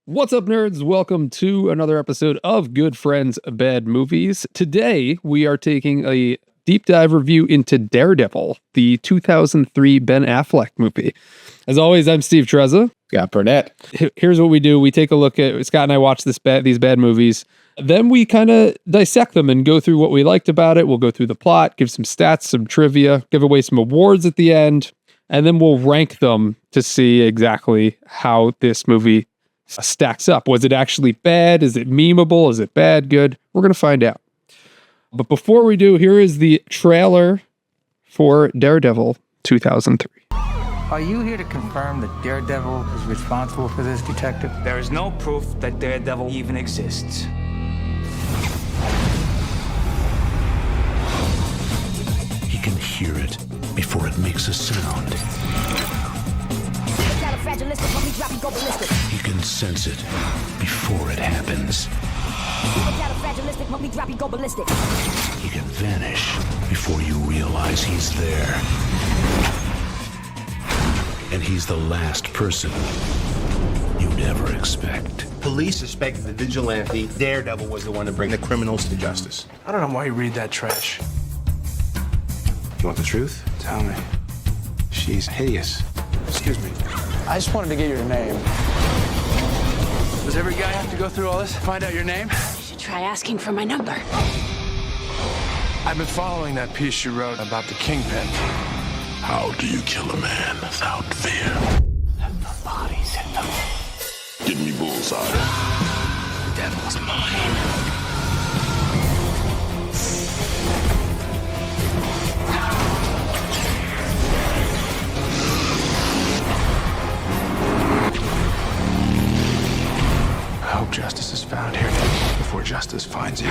What's up, nerds? Welcome to another episode of Good Friends, Bad Movies. Today, we are taking a deep dive review into Daredevil, the 2003 Ben Affleck movie. As always, I'm Steve Trezza. Scott Burnett. Here's what we do. We take a look at, Scott and I watch these bad movies. Then we kind of dissect them and go through what we liked about it. We'll go through the plot, give some stats, some trivia, give away some awards at the end, and then we'll rank them to see exactly how this movie stacks up. Was it actually bad? Is it memeable? Is it bad? Good? We're going to find out. But before we do, here is the trailer for Daredevil 2003. Are you here to confirm that Daredevil is responsible for this, Detective? There is no proof that Daredevil even exists. He can hear it before it makes a sound. He can sense it before it happens. He can vanish before you realize he's there. And he's the last person you'd ever expect. Police suspected the vigilante Daredevil was the one to bring the criminals to justice. I don't know why you read that trash. You want the truth? Tell me. She's hideous. Excuse me. I just wanted to get your name. Does every guy have to go through all this to find out your name? You should try asking for my number. I've been following that piece you wrote about the Kingpin. How do you kill a man without fear? Let the bodies hit them. Give me Bullseye. The devil's mine. I hope justice is found here before justice finds you.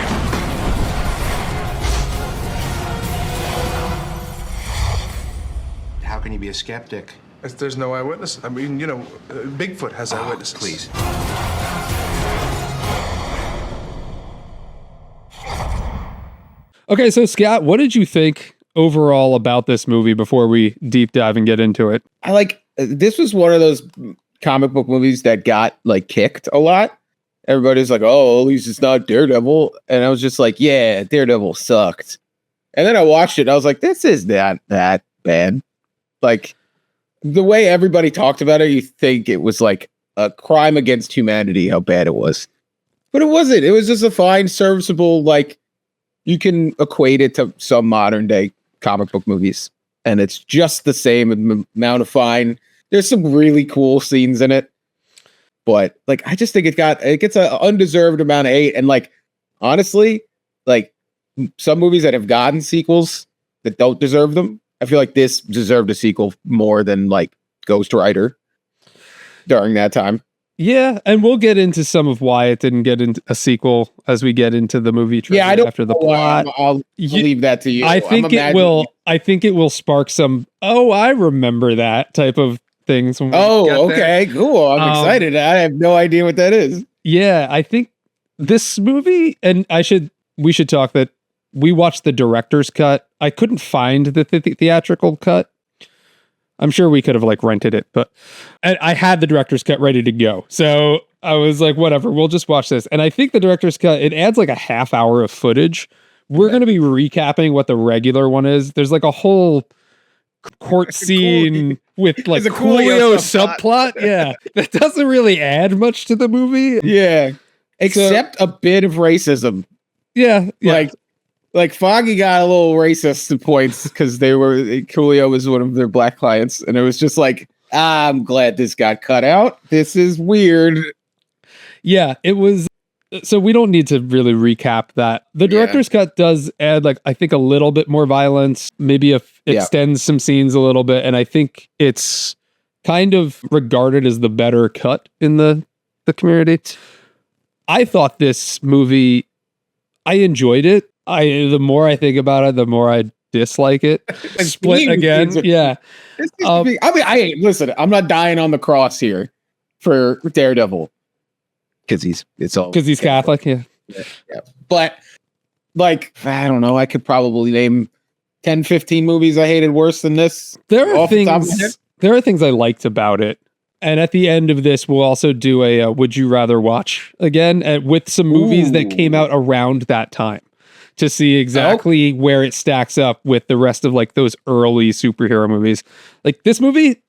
How can you be a skeptic? There's no eyewitness. I mean, you know, Bigfoot has eyewitnesses. Please. Okay, so Scott, what did you think overall about this movie before we deep dive and get into it? This was one of those comic book movies that got kicked a lot. Everybody's like, oh, at least it's not Daredevil. And I was just like, yeah, Daredevil sucked. And then I watched it and I was like, this is not that bad. Like, the way everybody talked about it, you think it was like a crime against humanity, how bad it was. But it wasn't. It was just a fine, serviceable, you can equate it to some modern day comic book movies. And it's just the same amount of fine. There's some really cool scenes in it. But I just think it gets an undeserved amount of hate. And honestly, some movies that have gotten sequels that don't deserve them, I feel like this deserved a sequel more than Ghost Rider during that time. Yeah, and we'll get into some of why it didn't get into a sequel as we get into the movie trailer after the plot. I'll leave that to you. I think it will. I think it will spark some. Oh, I remember that type of things. When okay, cool. I'm excited. I have no idea what that is. Yeah, I think this movie, and we should talk that we watched the director's cut. I couldn't find the theatrical cut. I'm sure we could have rented it, but I had the director's cut ready to go. So I was like, whatever, we'll just watch this. And I think the director's cut, it adds a half hour of footage. We're going to be recapping what the regular one is. There's a whole court scene with Coolio subplot. Yeah. That doesn't really add much to the movie. Yeah. Except a bit of racism. Yeah. Foggy got a little racist points because Coolio was one of their black clients. And it was just I'm glad this got cut out. This is weird. Yeah, it was. So we don't need to really recap that. The director's cut does add I think a little bit more violence, maybe extends some scenes a little bit. And I think it's kind of regarded as the better cut in the community. I thought this movie, I enjoyed it. The more I think about it, the more I dislike it. Split again. Yeah. Listen, I'm not dying on the cross here for Daredevil. Because he's Catholic. Yeah. But I don't know. I could probably name 10, 15 movies I hated worse than this. There are things I liked about it. And at the end of this, we'll also do a Would You Rather Watch again with some movies that came out around that time to see exactly where it stacks up with the rest of like those early superhero movies. Like this movie.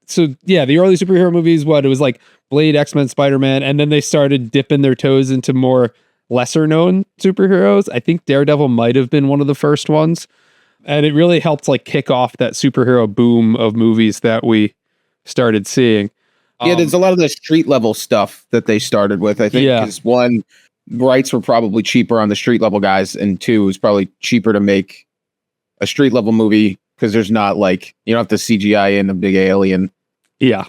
So yeah, the early superhero movies, it was like Blade, X-Men, Spider-Man. And then they started dipping their toes into more lesser known superheroes. I think Daredevil might have been one of the first ones. And it really helped like kick off that superhero boom of movies that we started seeing. Yeah, there's a lot of the street level stuff that they started with. I think because one, rights were probably cheaper on the street level guys, and two, it was probably cheaper to make a street level movie because there's not like you don't have to CGI in a big alien,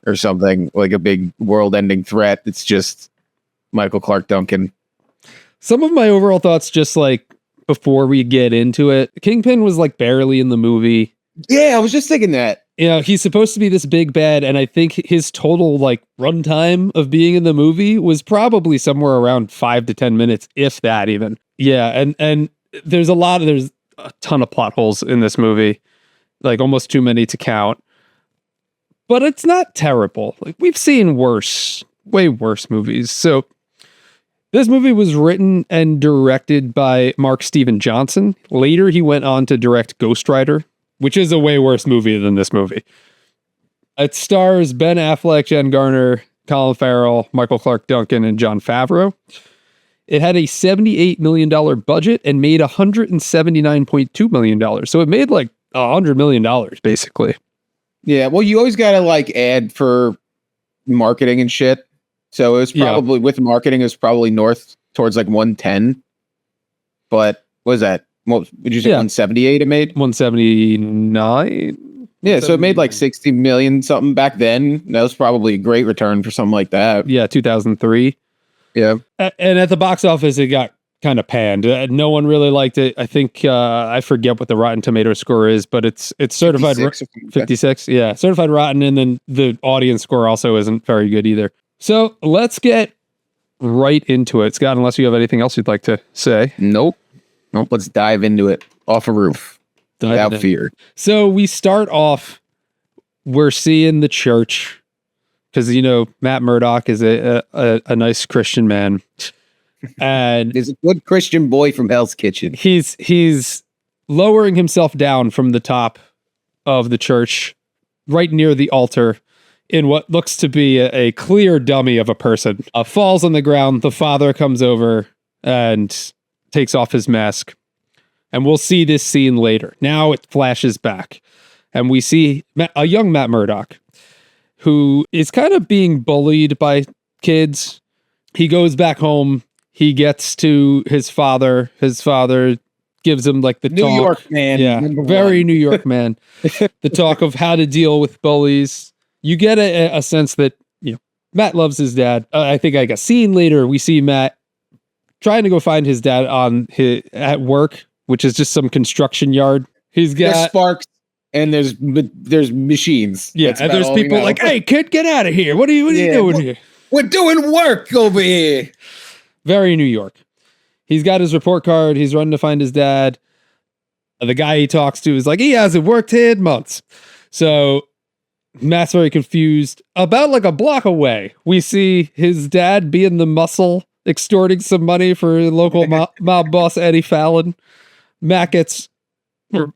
or something like a big world-ending threat. It's just Michael Clark Duncan. Some of my overall thoughts, just like before we get into it, Kingpin was like barely in the movie. Yeah, I was just thinking that. You know, he's supposed to be this big bad, and I think his total like runtime of being in the movie was probably somewhere around 5 to 10 minutes, if that even. Yeah, and there's a ton of plot holes in this movie, like almost too many to count. But it's not terrible. Like we've seen worse, way worse movies. So this movie was written and directed by Mark Steven Johnson. Later, he went on to direct Ghost Rider, which is a way worse movie than this movie. It stars Ben Affleck, Jen Garner, Colin Farrell, Michael Clark Duncan, and Jon Favreau. It had a $78 million budget and made $179.2 million. So it made like $100 million, basically. Yeah, well, you always got to like add for marketing and shit. So it was probably, with marketing, it was probably north towards like 110. But what was that? What would you say? 178 it made? 179. Yeah, so it made like 60 million something back then. That was probably a great return for something like that. Yeah, 2003. Yeah. And at the box office, it got kind of panned. No one really liked it. I think I forget what the Rotten Tomato score is, but it's certified 56. Yeah, certified rotten, and then the audience score also isn't very good either. So let's get right into it, Scott. Unless you have anything else you'd like to say. Nope. Let's dive into it off a roof without fear. So we start off. We're seeing the church because Matt Murdock is a nice Christian man. And there's a good Christian boy from Hell's Kitchen. He's lowering himself down from the top of the church, right near the altar, in what looks to be a clear dummy of a person. Falls on the ground. The father comes over and takes off his mask. And we'll see this scene later. Now it flashes back, and we see a young Matt Murdock, who is kind of being bullied by kids. He goes back home. He gets to his father. His father gives him like the New talk. York man. Yeah, very New York man. The talk of how to deal with bullies. You get a sense that Matt loves his dad. I think like a scene later, we see Matt trying to go find his dad at work, which is just some construction yard. He's got there's sparks and there's machines. Yeah, and there's people like, "Hey, kid, get out of here! What are you doing here? We're doing work over here." Very New York. He's got his report card. He's running to find his dad. The guy he talks to is like, he hasn't worked here in months. So Matt's very confused. About like a block away, we see his dad being the muscle, extorting some money for local mob boss Eddie Fallon. Matt gets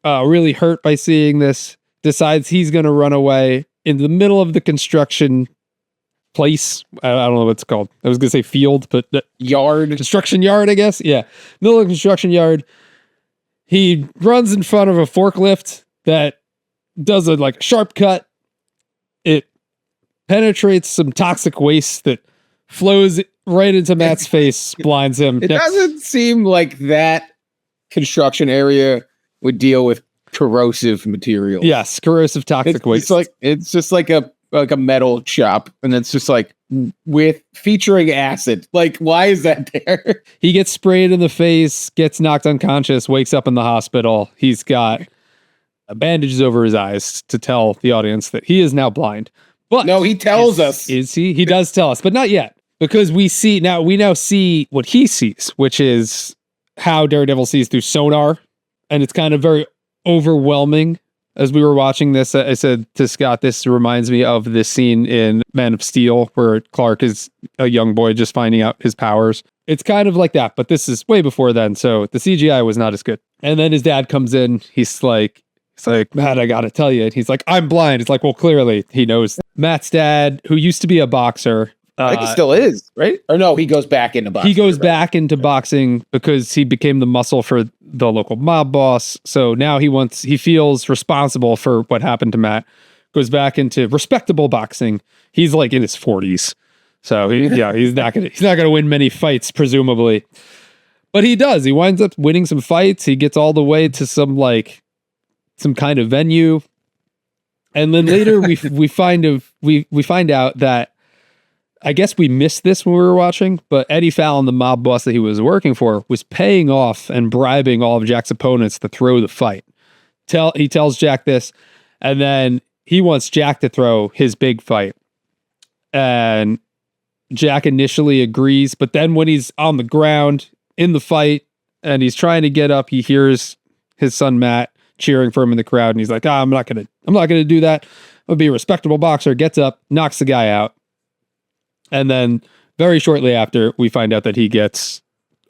really hurt by seeing this, decides he's going to run away in the middle of the construction place. I don't know what it's called. I was going to say field, but yard. Construction yard, I guess. Yeah. Middle of the construction yard. He runs in front of a forklift that does a like sharp cut. It penetrates some toxic waste that flows right into Matt's face, blinds him. It doesn't seem like that construction area would deal with corrosive materials. Yes, corrosive toxic waste. It's just like a metal shop, and it's just like featuring acid. Like, why is that there? He gets sprayed in the face, gets knocked unconscious, wakes up in the hospital. He's got bandages over his eyes to tell the audience that he is now blind. But no, he tells us. Is he? He does tell us, but not yet, because we now see what he sees, which is how Daredevil sees through sonar, and it's kind of very overwhelming. As we were watching this, I said to Scott, this reminds me of this scene in Man of Steel where Clark is a young boy just finding out his powers. It's kind of like that, but this is way before then, so the CGI was not as good. And then his dad comes in. He's like, Matt, I gotta tell you. And he's like, I'm blind. It's like, well, clearly he knows. Matt's dad, who used to be a boxer. I think he still is, right? Or no, he goes back into boxing. He goes back into boxing because he became the muscle for the local mob boss. So now he feels responsible for what happened to Matt. Goes back into respectable boxing. He's like in his 40s. So he's not gonna win many fights, presumably. But he does. He winds up winning some fights. He gets all the way to some kind of venue. And then later we find out that, I guess we missed this when we were watching, but Eddie Fallon, the mob boss that he was working for, was paying off and bribing all of Jack's opponents to throw the fight. He tells Jack this, and then he wants Jack to throw his big fight. And Jack initially agrees, but then when he's on the ground in the fight and he's trying to get up, he hears his son Matt cheering for him in the crowd, and he's like, I'm not gonna do that. I'll be a respectable boxer. Gets up, knocks the guy out. And then very shortly after, we find out that he gets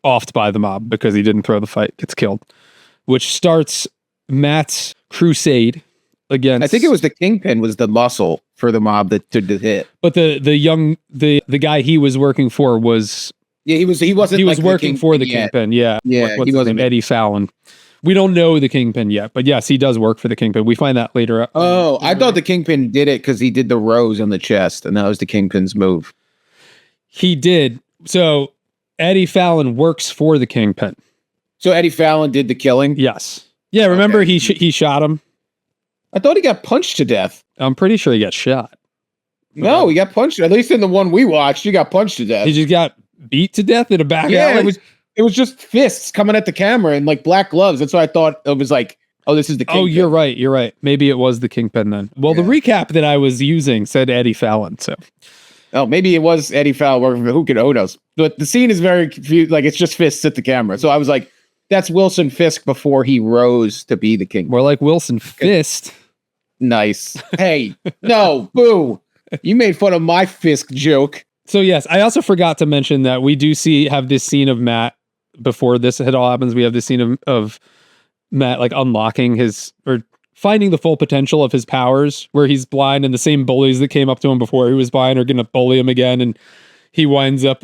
offed by the mob because he didn't throw the fight, gets killed, which starts Matt's crusade against. I think it was the Kingpin was the muscle for the mob that took the hit. But the guy he was working for was. Yeah, he was working for the Kingpin. Yeah. Yeah. What's his name? Eddie Fallon. We don't know the Kingpin yet, but yes, he does work for the Kingpin. We find that later. Oh, I thought the Kingpin did it because he did the rose on the chest, and that was the Kingpin's move. He did. So Eddie Fallon works for the Kingpin. So Eddie Fallon did the killing? Yes. Yeah, remember he shot him? I thought he got punched to death. I'm pretty sure he got shot. No, he got punched. At least in the one we watched, he got punched to death. He just got beat to death in a back alley? It was just fists coming at the camera and like black gloves. That's why I thought it was like, oh, this is the Kingpin. Oh, you're right. Maybe it was the Kingpin then. Well, the recap that I was using said Eddie Fallon, so... Oh, maybe it was Eddie Fallon working for who knows? But the scene is very confused. Like, it's just fists at the camera. So I was like, that's Wilson Fisk before he rose to be the king. More like Wilson Fist. Nice. Hey, no, boo. You made fun of my Fisk joke. So yes, I also forgot to mention that we do have this scene of Matt before this all happens. We have this scene of Matt like unlocking or finding the full potential of his powers, where he's blind and the same bullies that came up to him before he was blind are going to bully him again. And he winds up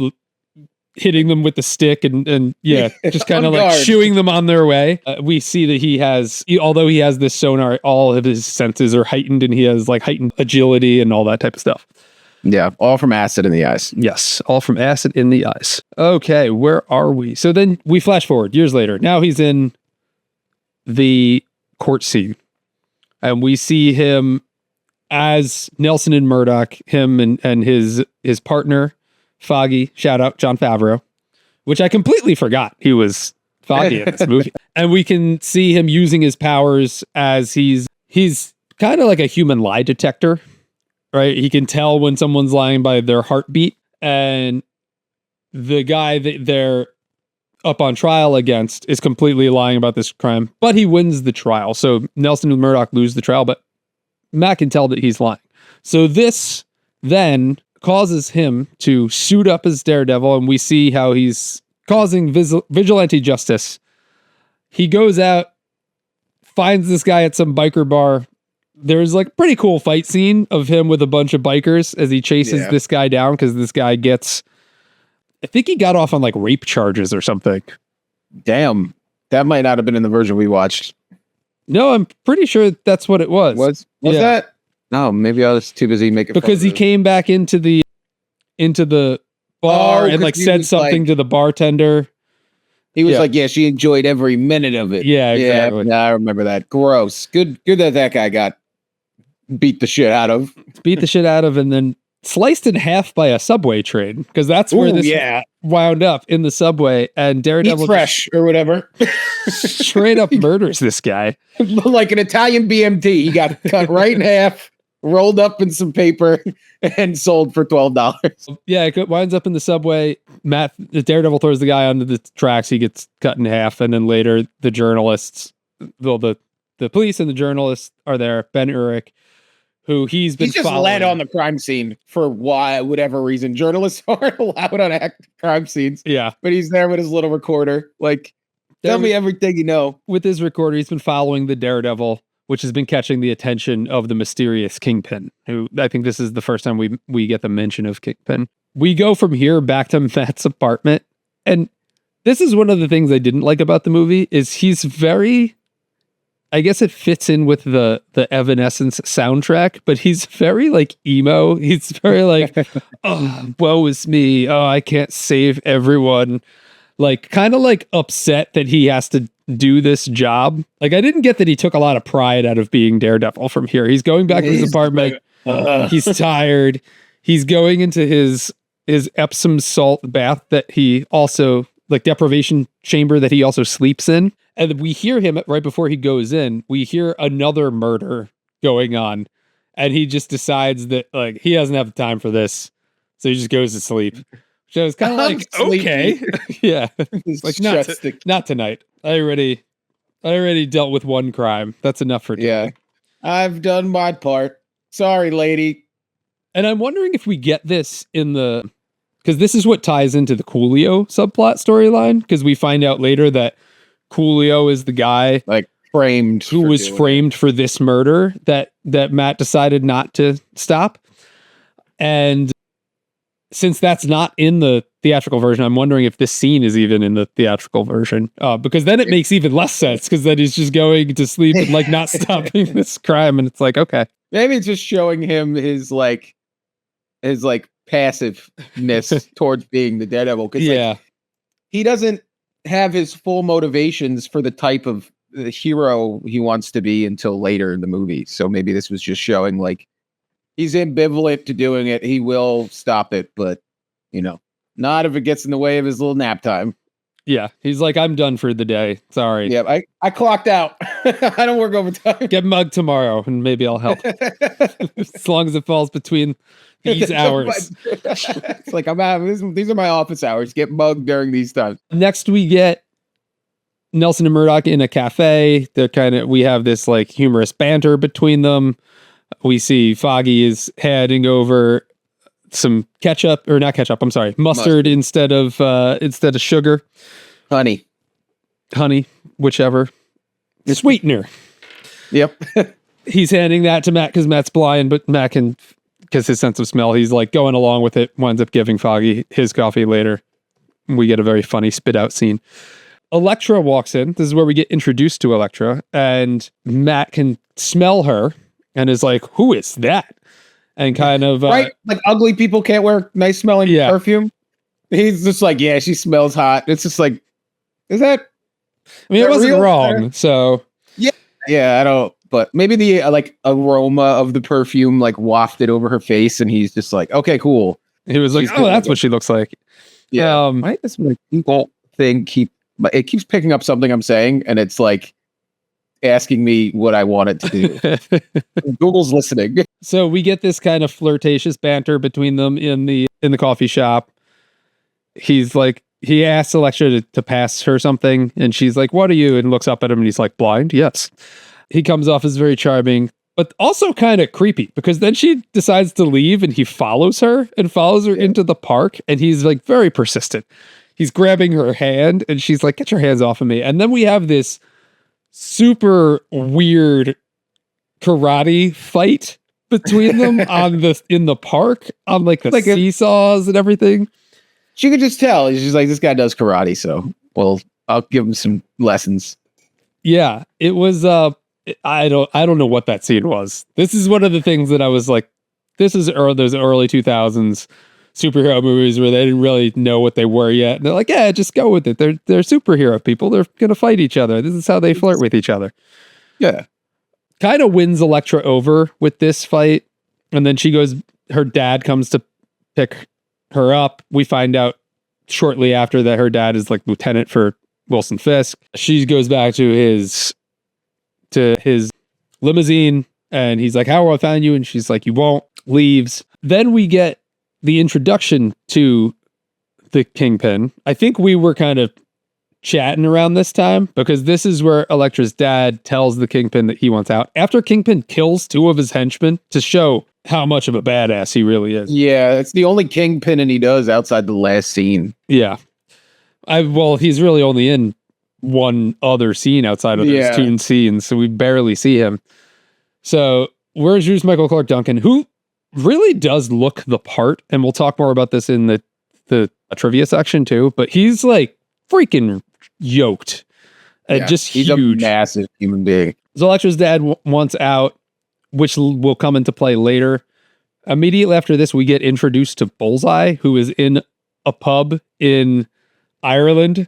hitting them with the stick and just kind of like shooing them on their way. We see that although he has this sonar, all of his senses are heightened and he has like heightened agility and all that type of stuff. Yeah. All from acid in the eyes. Yes. All from acid in the eyes. Okay. Where are we? So then we flash forward years later. Now he's in the court scene. And we see him as Nelson and Murdock, him and his partner, Foggy, shout out Jon Favreau, which I completely forgot he was Foggy in this movie. And we can see him using his powers as he's kind of like a human lie detector, right? He can tell when someone's lying by their heartbeat. And the guy that they're up on trial against is completely lying about this crime, but he wins the trial. So Nelson and Murdock lose the trial, but Matt can tell that he's lying. So this then causes him to suit up as Daredevil, and we see how he's causing vigilante justice. He goes out, finds this guy at some biker bar. There's like a pretty cool fight scene of him with a bunch of bikers as he chases this guy down, because this guy I think he got off on like rape charges or something. Damn. That might not have been in the version we watched. No, I'm pretty sure that's what it was. Was that? No, maybe I was too busy making fun because he came back into the bar and like said something to the bartender. He was like, yeah, she enjoyed every minute of it. Yeah, exactly. Yeah, I remember that. Gross. Good that guy got beat the shit out of. And then sliced in half by a subway train, because that's where this wound up, in the subway, and Daredevil Eat fresh or whatever straight up murders this guy like an Italian BMT. He got cut right in half, rolled up in some paper, and sold for $12. Yeah, it winds up in the subway. The Daredevil throws the guy onto the tracks. He gets cut in half, and then later the journalists, the the police and the journalists are there. Ben Urich, who he's just following. led on the crime scene for whatever reason. Journalists aren't allowed on active crime scenes. Yeah. But he's there with his little recorder. Like, tell me everything you know. With his recorder, he's been following the Daredevil, which has been catching the attention of the mysterious Kingpin, who I think this is the first time we get the mention of Kingpin. We go from here back to Matt's apartment. And this is one of the things I didn't like about the movie is he's very, I guess it fits in with the Evanescence soundtrack, but he's very like emo. He's very like, oh, woe is me. Oh, I can't save everyone. Like kind of like upset that he has to do this job. Like I didn't get that he took a lot of pride out of being Daredevil from here. He's going back to his apartment. He's tired. He's going into his Epsom salt bath that he also like deprivation chamber that he also sleeps in. And we hear him right before he goes in, we hear another murder going on. And he just decides that like he doesn't have the time for this. So he just goes to sleep. So it's kind of like, okay. Yeah. Like not tonight. I already dealt with one crime. That's enough for today. Yeah. I've done my part. Sorry, lady. And I'm wondering if we get this because this is what ties into the Coolio subplot storyline, because we find out later that Coolio is the guy like framed who was framed for this murder that Matt decided not to stop. And since that's not in the theatrical version, I'm wondering if this scene is even in the theatrical version, because then it makes even less sense, because then he's just going to sleep and like not stopping this crime. And it's like, okay, maybe it's just showing him his passiveness towards being the Daredevil. Yeah. Like, he doesn't have his full motivations for the type of the hero he wants to be until later in the movie. So maybe this was just showing like he's ambivalent to doing it. He will stop it, but not if it gets in the way of his little nap time. Yeah. He's like, I'm done for the day. Sorry. Yeah. I clocked out. I don't work overtime. Get mugged tomorrow and maybe I'll help. As long as it falls between these hours. It's like these are my office hours. Get mugged during these times. Next we get Nelson and Murdock in a cafe. We have this like humorous banter between them. We see Foggy is handing over some mustard instead of sugar. Honey, whichever. Sweetener. Yep. He's handing that to Matt because Matt's blind, but Matt can, because his sense of smell, he's like going along with it, winds up giving Foggy his coffee later. We get a very funny spit out scene. Elektra walks in. This is where we get introduced to Elektra, and Matt can smell her and is like, who is that? And kind of right, like ugly people can't wear nice smelling perfume. He's just like, yeah, she smells hot. It's just like, is that? I mean, it wasn't wrong. So yeah, I don't. But maybe the like aroma of the perfume like wafted over her face, and he's just like, okay, cool. He was like, oh, that's what she looks like. Yeah, why does my Google thing keeps picking up something I'm saying, and it's like asking me what I want it to do. Google's listening. So we get this kind of flirtatious banter between them in the coffee shop. He's like, he asks Elektra to pass her something, and she's like, what are you? And looks up at him, and he's like, blind? Yes. He comes off as very charming, but also kind of creepy, because then she decides to leave, and he follows her into the park, and he's like very persistent. He's grabbing her hand, and she's like, get your hands off of me. And then we have this super weird karate fight between them in the park on like the seesaws and everything. She could just tell. She's like, this guy does karate, so I'll give him some lessons. Yeah, it was I don't know what that scene was. This is one of the things that I was like, this is those early 2000s superhero movies where they didn't really know what they were yet. And they're like, yeah, just go with it. They're superhero people. They're going to fight each other. This is how they flirt with each other. Yeah. Kind of wins Elektra over with this fight. And then her dad comes to pick her up. We find out shortly after that her dad is like lieutenant for Wilson Fisk. She goes back to his limousine, and he's like, how will I find you? And she's like, you won't. Leaves. Then we get the introduction to the Kingpin. I think we were kind of chatting around this time because this is where Elektra's dad tells the Kingpin that he wants out after Kingpin kills 2 of his henchmen to show how much of a badass he really is. Yeah, it's the only Kingpin he does outside the last scene. Yeah. Well, he's really only in one other scene outside of those 2 scenes, so we barely see him. So we're introduced Michael Clark Duncan, who really does look the part, and we'll talk more about this in the trivia section too, but he's like freaking yoked and just he's huge. A massive human being. So Elektra's dad wants out, which will come into play later. Immediately after this, we get introduced to Bullseye, who is in a pub in Ireland,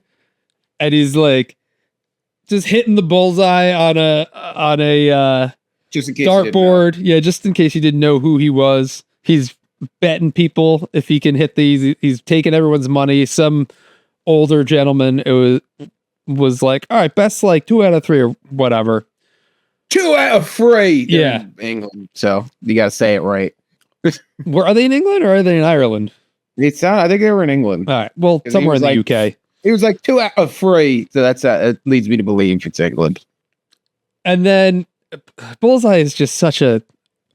and he's like just hitting the bullseye on a Just in case dartboard. Yeah, just in case you didn't know who he was. He's betting people if he can hit these. He's taking everyone's money. Some older gentleman was like, all right, best like 2 out of 3 or whatever. 2 out of 3. Yeah. In England. So you got to say it right. Are they in England or are they in Ireland? I think they were in England. All right. Well, somewhere in the UK. It was like 2 out of 3. So it leads me to believe it's England. And then Bullseye is just such a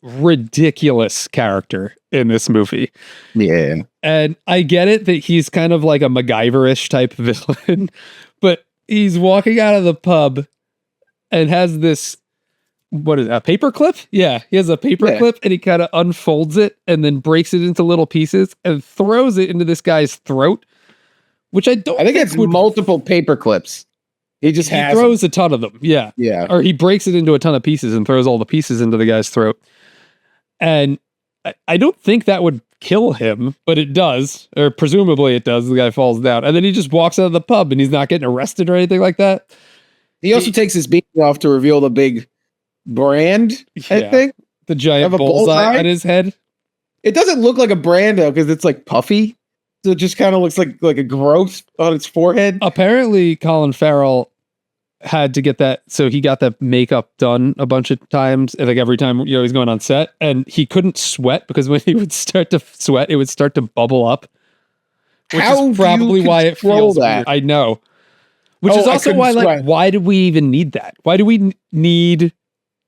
ridiculous character in this movie. Yeah. And I get it that he's kind of like a MacGyver-ish type villain, but he's walking out of the pub and has this, what is it, a paper clip? Yeah, he has a paper clip and he kind of unfolds it and then breaks it into little pieces and throws it into this guy's throat, which I think it's multiple paper clips. He throws a ton of them. Yeah. Yeah. Or he breaks it into a ton of pieces and throws all the pieces into the guy's throat. And I don't think that would kill him, but it does, or presumably it does. The guy falls down and then he just walks out of the pub and he's not getting arrested or anything like that. He also takes his beanie off to reveal the big brand, I think. The giant bullseye on his head. It doesn't look like a brand though, because it's like puffy. So it just kind of looks like a growth on its forehead. Apparently, Colin Farrell had to get that, so he got that makeup done a bunch of times, and like every time he's going on set, and he couldn't sweat because when he would start to sweat, it would start to bubble up. Which is probably why it feels that? Weird. I know. Which is also why, like, why do we even need that? Why do we need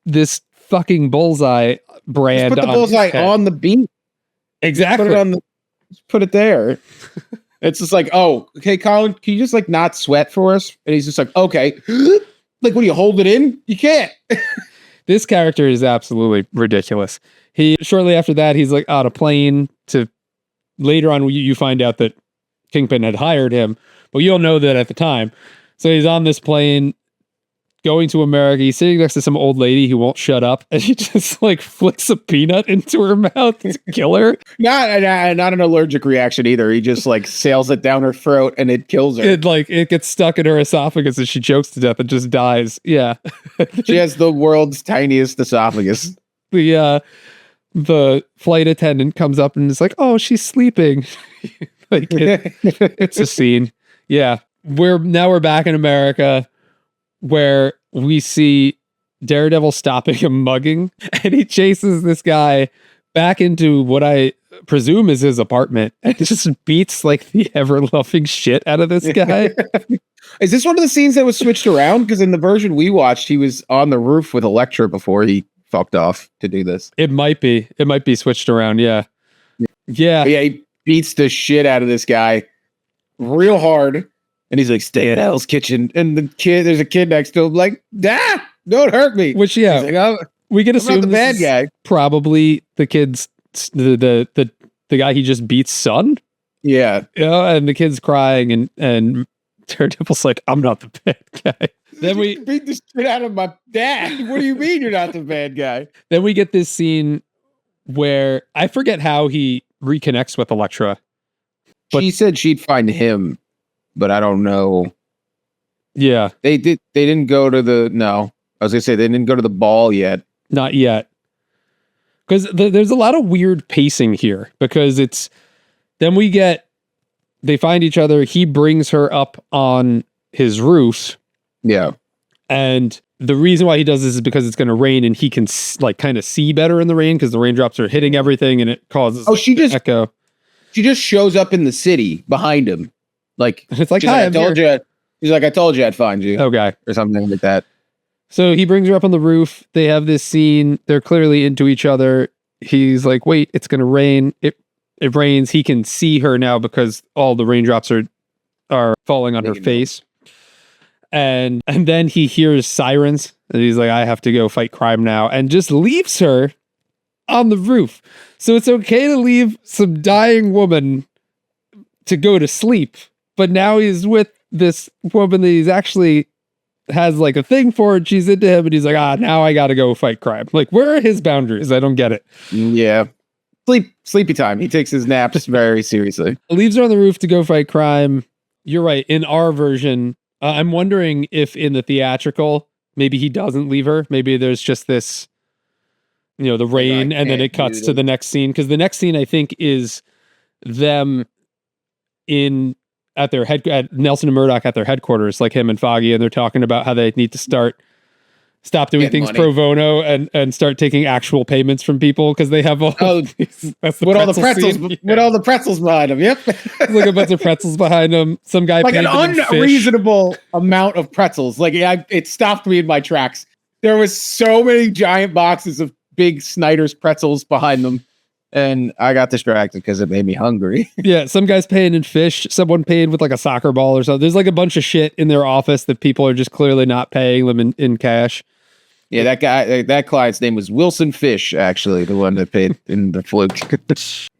this fucking bullseye brand? Just put the bullseye on the beat. Exactly. Put it there. It's just like, oh, okay, Colin, can you just like not sweat for us? And he's just like, okay. Like, when you hold it in, you can't. This character is absolutely ridiculous. Shortly after that, he's like on a plane to later on, you find out that Kingpin had hired him, but you don't know that at the time. So he's on this plane going to America. He's sitting next to some old lady who won't shut up, and he just like flicks a peanut into her mouth to kill her. Not an allergic reaction either. He just like sails it down her throat and it kills her. It gets stuck in her esophagus and she chokes to death and just dies. Yeah. She has the world's tiniest esophagus. The flight attendant comes up and is like, "Oh, she's sleeping." Like it's a scene. Yeah. We're back in America, where we see Daredevil stopping a mugging, and he chases this guy back into what I presume is his apartment and just beats like the ever-loving shit out of this guy. Is this one of the scenes that was switched around? Because in the version we watched, he was on the roof with Elektra before he fucked off to do this. It might be switched around. Yeah. Yeah. But yeah, he beats the shit out of this guy real hard. And he's like, "Stay at Hell's Kitchen." And there's a kid next to him like, don't hurt me. Which, yeah, like, we can assume the bad guy. Probably the kid's, the guy he just beats son. Yeah. And the kid's crying and Daredevil's like, "I'm not the bad guy." Then we beat the shit out of my dad. What do you mean you're not the bad guy? Then we get this scene where I forget how he reconnects with Elektra. But she said she'd find him. But I don't know. Yeah. They didn't go to I was gonna say they didn't go to the ball yet. Not yet. Because there's a lot of weird pacing here, because they find each other. He brings her up on his roof. Yeah. And the reason why he does this is because it's going to rain and he can like kind of see better in the rain because the raindrops are hitting everything and it causes echo. She just shows up in the city behind him. Like, it's like, "Hi, I told you He's like, I told you I'd find you. Okay. Or something like that. So he brings her up on the roof. They have this scene. They're clearly into each other. He's like, wait, it's going to rain. It rains. He can see her now because all the raindrops are falling on her face. And then he hears sirens. And he's like, I have to go fight crime now. And just leaves her on the roof. So it's okay to leave some dying woman to go to sleep. But now he's with this woman that he's actually has like a thing for, and she's into him, and he's like, now I gotta go fight crime. Like, where are his boundaries? I don't get it. Yeah. Sleepy time. He takes his naps very seriously. Leaves her on the roof to go fight crime. You're right. In our version, I'm wondering if in the theatrical, maybe he doesn't leave her. Maybe there's just this, the rain, and then it cuts to the next scene. Because the next scene, I think, is them at Nelson and Murdock at their headquarters, like him and Foggy, and they're talking about how they need to stop doing things pro bono and start taking actual payments from people because they have all all the pretzels behind them. Yep. Like a bunch of pretzels behind them. Some guy like paid an unreasonable amount of pretzels. Like it stopped me in my tracks. There was so many giant boxes of big Snyder's pretzels behind them. And I got distracted because it made me hungry. Yeah, some guy's paying in fish. Someone paid with like a soccer ball or something. There's like a bunch of shit in their office that people are just clearly not paying them in cash. Yeah, that client's name was Wilson Fish, actually, the one that paid in the fluke.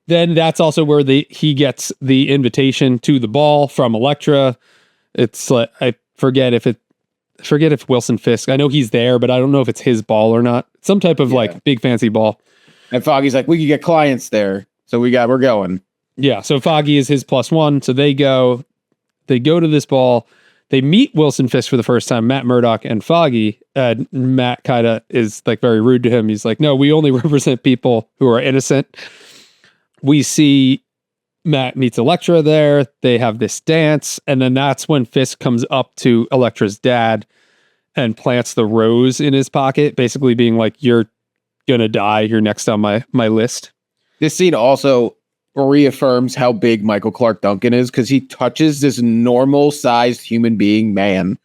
Then that's also where he gets the invitation to the ball from Elektra. It's like, I forget if Wilson Fisk. I know he's there, but I don't know if it's his ball or not. Some type of like big fancy ball. And Foggy's like, we can get clients there. So we're going. Yeah. So Foggy is his +1. So they go to this ball. They meet Wilson Fisk for the first time, Matt Murdock and Foggy. Matt kind of is like very rude to him. He's like, no, we only represent people who are innocent. We see Matt meets Elektra there. They have this dance. And then that's when Fisk comes up to Elektra's dad and plants the rose in his pocket, basically being like, you're gonna die, you're next on my list. This scene also reaffirms how big Michael Clark Duncan is because he touches this normal sized human being man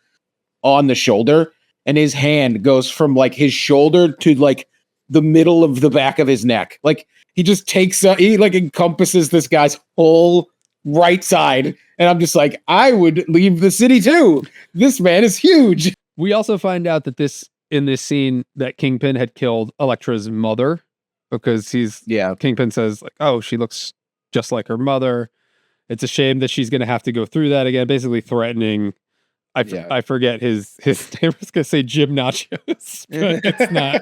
on the shoulder, and his hand goes from like his shoulder to like the middle of the back of his neck. Like he just he like encompasses this guy's whole right side, and I'm just like, I would leave the city too. This man is huge. We also find out that in this scene that Kingpin had killed Elektra's mother because Kingpin says like, oh, she looks just like her mother. It's a shame that she's going to have to go through that again, basically threatening. I forget his name. I was going to say Jim Nachos, but it's not.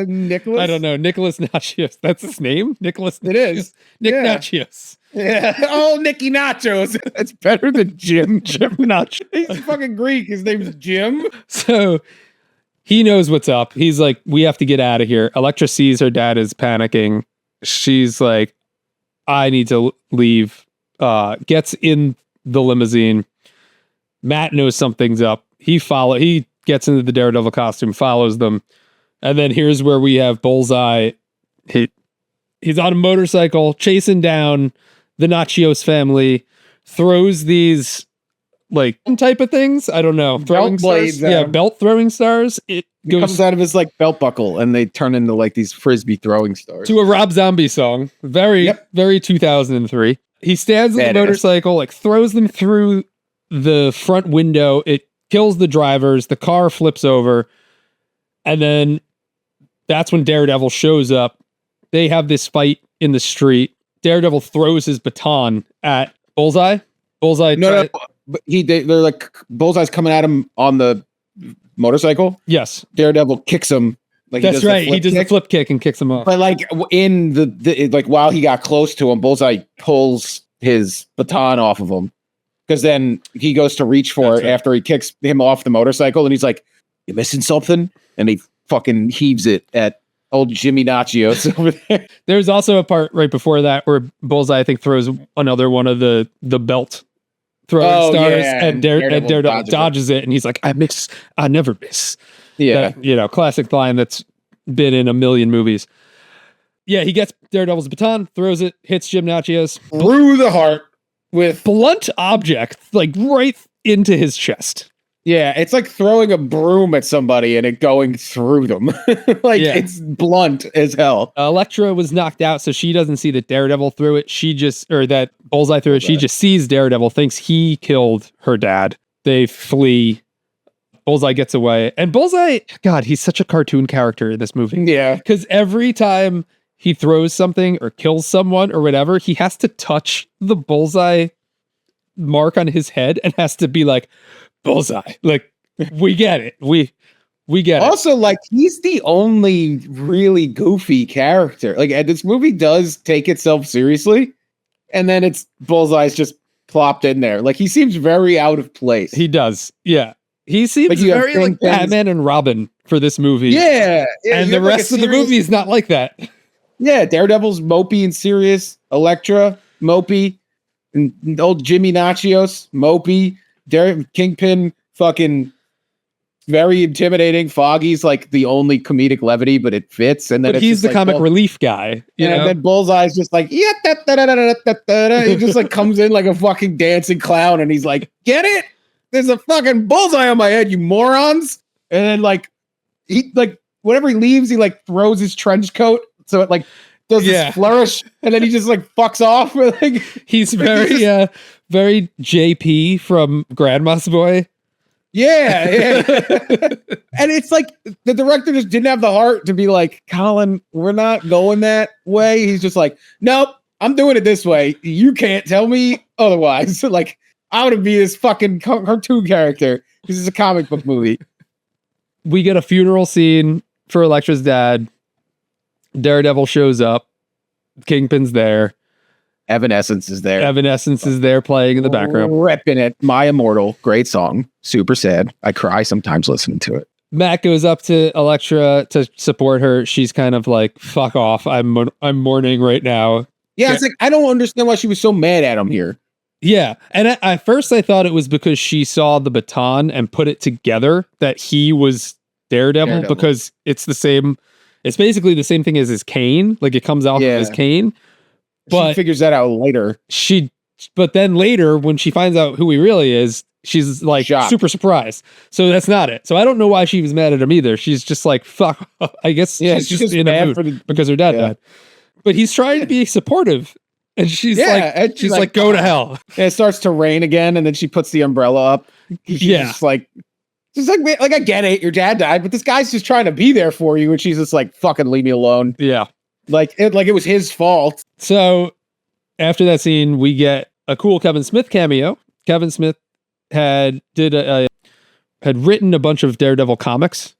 Nicholas? I don't know. Nicholas Nachos. That's his name? Nicholas Nachos. It is. Nick Nachos. Yeah. Oh, Nicky Nachos. That's better than Jim. Jim Nachos. He's fucking Greek. His name's Jim. So he knows what's up. He's like, we have to get out of here. Elektra sees her dad is panicking. She's like, I need to leave. Gets in the limousine. Matt knows something's up. He gets into the Daredevil costume, follows them. And then here's where we have Bullseye. He's on a motorcycle chasing down the Nachios family, throws these like type of things. I don't know. Throwing blades. Stars. Yeah, belt throwing stars. It comes out of his like belt buckle, and they turn into like these frisbee throwing stars. To a Rob Zombie song. Very 2003. He stands on the motorcycle, like throws them through the front window. It kills the drivers. The car flips over. And then that's when Daredevil shows up. They have this fight in the street. Daredevil throws his baton at Bullseye. Bullseye. No, but they're like, Bullseye's coming at him on the motorcycle. Yes. Daredevil kicks him. Like that's right. He does the flip kick and kicks him off. But like in the like while he got close to him, Bullseye pulls his baton off of him. Because then he goes to reach for it after he kicks him off the motorcycle, and he's like, "You missing something?" And he fucking heaves it at old Jimmy Nachios over there. There's also a part right before that where Bullseye, I think, throws another one of the belt throwing stars, and Daredevil dodges it, and he's like, I never miss. Yeah. That, classic line that's been in a million movies. Yeah, he gets Daredevil's baton, throws it, hits Jim Nachios. Through the heart with blunt object, like right into his chest. Yeah, it's like throwing a broom at somebody and it going through them. Like, Yeah. it's blunt as hell. Elektra was knocked out, so she doesn't see that Daredevil threw it. Or that Bullseye threw it. She just sees Daredevil, thinks he killed her dad. They flee. Bullseye gets away. And Bullseye, God, he's such a cartoon character in this movie. Yeah. Because every time he throws something or kills someone or whatever, he has to touch the Bullseye mark on his head and has to be like, Bullseye. Like, we get it. We get it. Also, like, he's the only really goofy character. Like, and this movie does take itself seriously, and then it's Bullseye's just plopped in there. Like, he seems very out of place. He does. Yeah. He seems Like, you have very like Kingpin's- Batman and Robin for this movie. Yeah. And you the have, like, rest a of the serious- movie is not like that. Yeah, Daredevil's mopey and serious. Elektra, mopey. And old Jimmy Nachios, mopey. Kingpin, fucking very intimidating. Foggy's like the only comedic levity, but it fits. And then But it's he's just the like, comic Bull- relief guy. You and know? then Bullseye's just like, yeah, he just like comes in like a fucking dancing clown, and he's like, get it? There's a fucking bullseye on my head, you morons. And then like he like whenever he leaves, he like throws his trench coat, so it like does this flourish, and then he just like fucks off. Like, he's very very JP from Grandma's Boy. yeah. And it's like the director just didn't have the heart to be like, Colin, we're not going that way. He's just like, nope, I'm doing it this way. You can't tell me otherwise. Like, I want to be this fucking cartoon character because it's a comic book movie. We get a funeral scene for Elektra's dad. Daredevil shows up. Kingpin's there. Evanescence is there. Evanescence is there playing in the background. Ripping it. My Immortal. Great song. Super sad. I cry sometimes listening to it. Matt goes up to Elektra to support her. She's kind of like, fuck off. I'm mourning right now. Yeah, it's like, I don't understand why she was so mad at him here. Yeah. And at first I thought it was because she saw the baton and put it together that he was Daredevil. Because it's basically the same thing as his cane. Like, it comes out of his cane. But she figures that out later. But then later, when she finds out who he really is, she's like Shocked. super surprised. So that's not it. So I don't know why she was mad at him either. She's just like, fuck. I guess she's just in a mad mood because her dad died. But he's trying to be supportive. And she's like, go to hell. And it starts to rain again, and then she puts the umbrella up. She's just like, I get it, your dad died, but this guy's just trying to be there for you, and she's just like, fucking leave me alone. Yeah. Like it was his fault. So after that scene, we get a cool Kevin Smith cameo. Kevin Smith had written a bunch of Daredevil comics.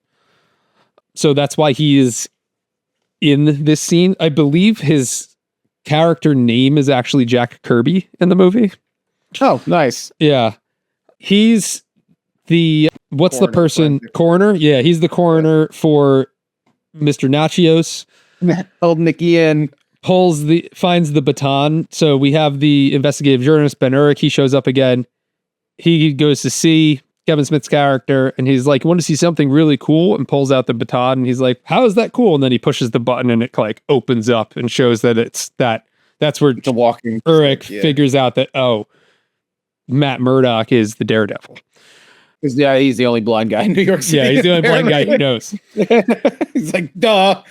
So that's why he is in this scene. I believe his character name is actually Jack Kirby in the movie. Oh, nice. Yeah. He's the coroner? Yeah, he's the coroner for Mr. Nachios. Old Nicky in. Finds the baton. So we have the investigative journalist Ben Urich. He shows up again. He goes to see Kevin Smith's character, and he's like, "You want to see something really cool?" And pulls out the baton, and he's like, "How is that cool?" And then he pushes the button, and it like opens up and shows that that's where the walking Urich figures out that Matt Murdock is the Daredevil. Yeah, he's the only blind guy in New York City. Yeah, he's the only blind guy who knows. He's like, duh.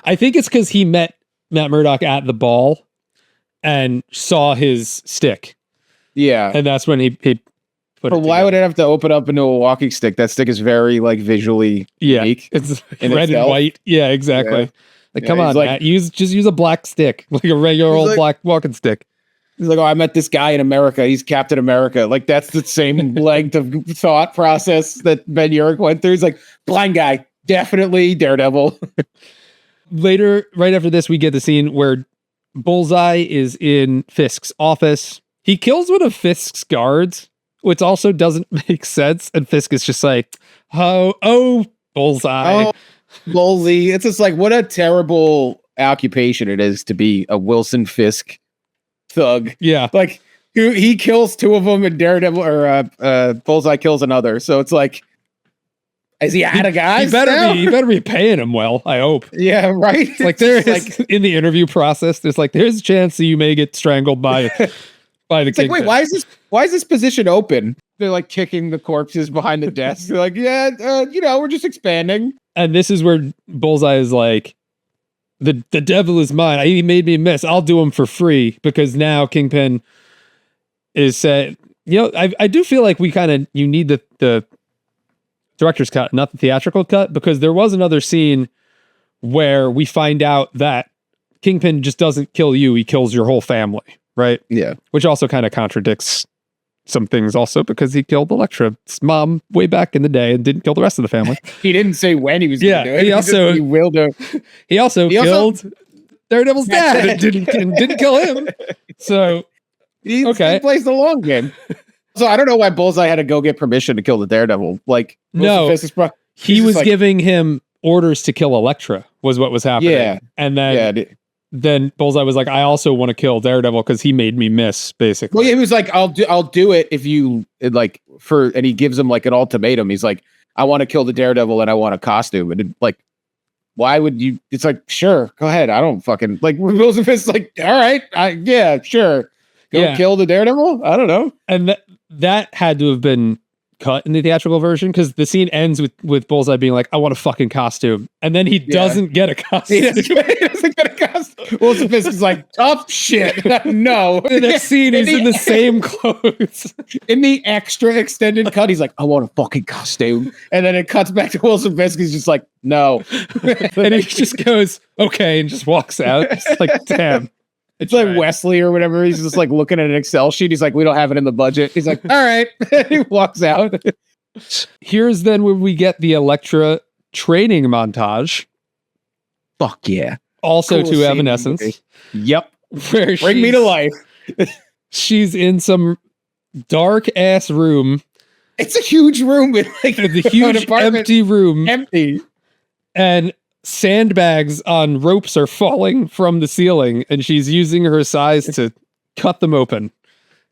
I think it's because he met Matt Murdock at the ball and saw his stick. Yeah. And that's when he put but why would it have to open up into a walking stick? That stick is very like visually unique. It's red and white. Yeah, exactly. Yeah. Like, come on, Matt. Use a black stick, like a regular old black walking stick. He's like, oh, I met this guy in America. He's Captain America. Like, that's the same length of thought process that Ben Urich went through. He's like, blind guy, definitely Daredevil. Later, right after this, we get the scene where Bullseye is in Fisk's office. He kills one of Fisk's guards, which also doesn't make sense. And Fisk is just like, oh, Bullseye. Oh, Bullseye. It's just like, what a terrible occupation it is to be a Wilson Fisk thug. Yeah. Like, he kills two of them and Daredevil or Bullseye kills another. So it's like, is he out of guys? He better be paying him well, I hope. Yeah, right. Like, there's in the interview process, there's a chance that you may get strangled by by the It's like, Kingpin. wait, why is this position open? They're like kicking the corpses behind the desk. They're like, yeah, we're just expanding. And this is where Bullseye is like, the devil is mine. He made me miss. I'll do him for free because now Kingpin is said. I do feel like you need the director's cut, not the theatrical cut, because there was another scene where we find out that Kingpin just doesn't kill you; he kills your whole family, right? Yeah, which also kind of contradicts some things, also because he killed Elektra's mom way back in the day and didn't kill the rest of the family. he didn't say when he was going to do it. He willed her. He also killed Daredevil's dad and didn't kill him. So he plays the long game. So I don't know why Bullseye had to go get permission to kill the Daredevil. Like, no, he was giving him orders to kill Elektra was what was happening. Yeah, and then Bullseye was like, I also want to kill Daredevil because he made me miss, basically. Well, he was like, I'll do it if you and he gives him like an ultimatum. He's like, I want to kill the Daredevil and I want a costume. And why would you? It's like, sure, go ahead. I don't fucking like. Will Smith's like, all right, yeah, sure, go kill the Daredevil. I don't know. And that had to have been cut in the theatrical version because the scene ends with Bullseye being like, I want a fucking costume. And then he doesn't get a costume. He doesn't get a costume. Will Smith is like, tough shit. No. The next scene is in the same clothes. In the extra extended cut, he's like, I want a fucking costume. And then it cuts back to Will Smith. He's just like, no. And he just goes, okay, and just walks out. It's like, damn. It's like Wesley or whatever. He's just like looking at an Excel sheet. He's like, we don't have it in the budget. He's like, all right. He walks out. Here's then where we get the Elektra training montage. Fuck yeah. Also to Evanescence. Yep. Where Bring me to life. She's in some dark ass room. It's a huge room with like the huge empty room. Empty. And sandbags on ropes are falling from the ceiling, and she's using her size to cut them open.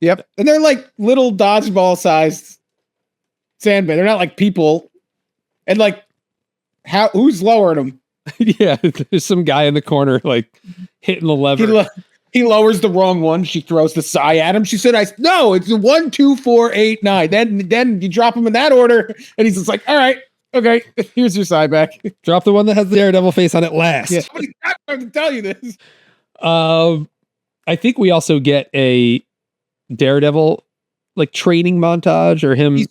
Yep. And they're like little dodgeball sized sandbags. They're not like people. And like, who's lowering them? Yeah, there's some guy in the corner like hitting the lever. He lowers the wrong one. She throws the sigh at him. She said, no, it's 1, 2, 4, 8, 9. Then you drop them in that order. And he's just like, all right. Okay, here's your side back. Drop the one that has the Daredevil face on it last. Yeah, I'm going to tell you this. I think we also get a Daredevil like training montage or him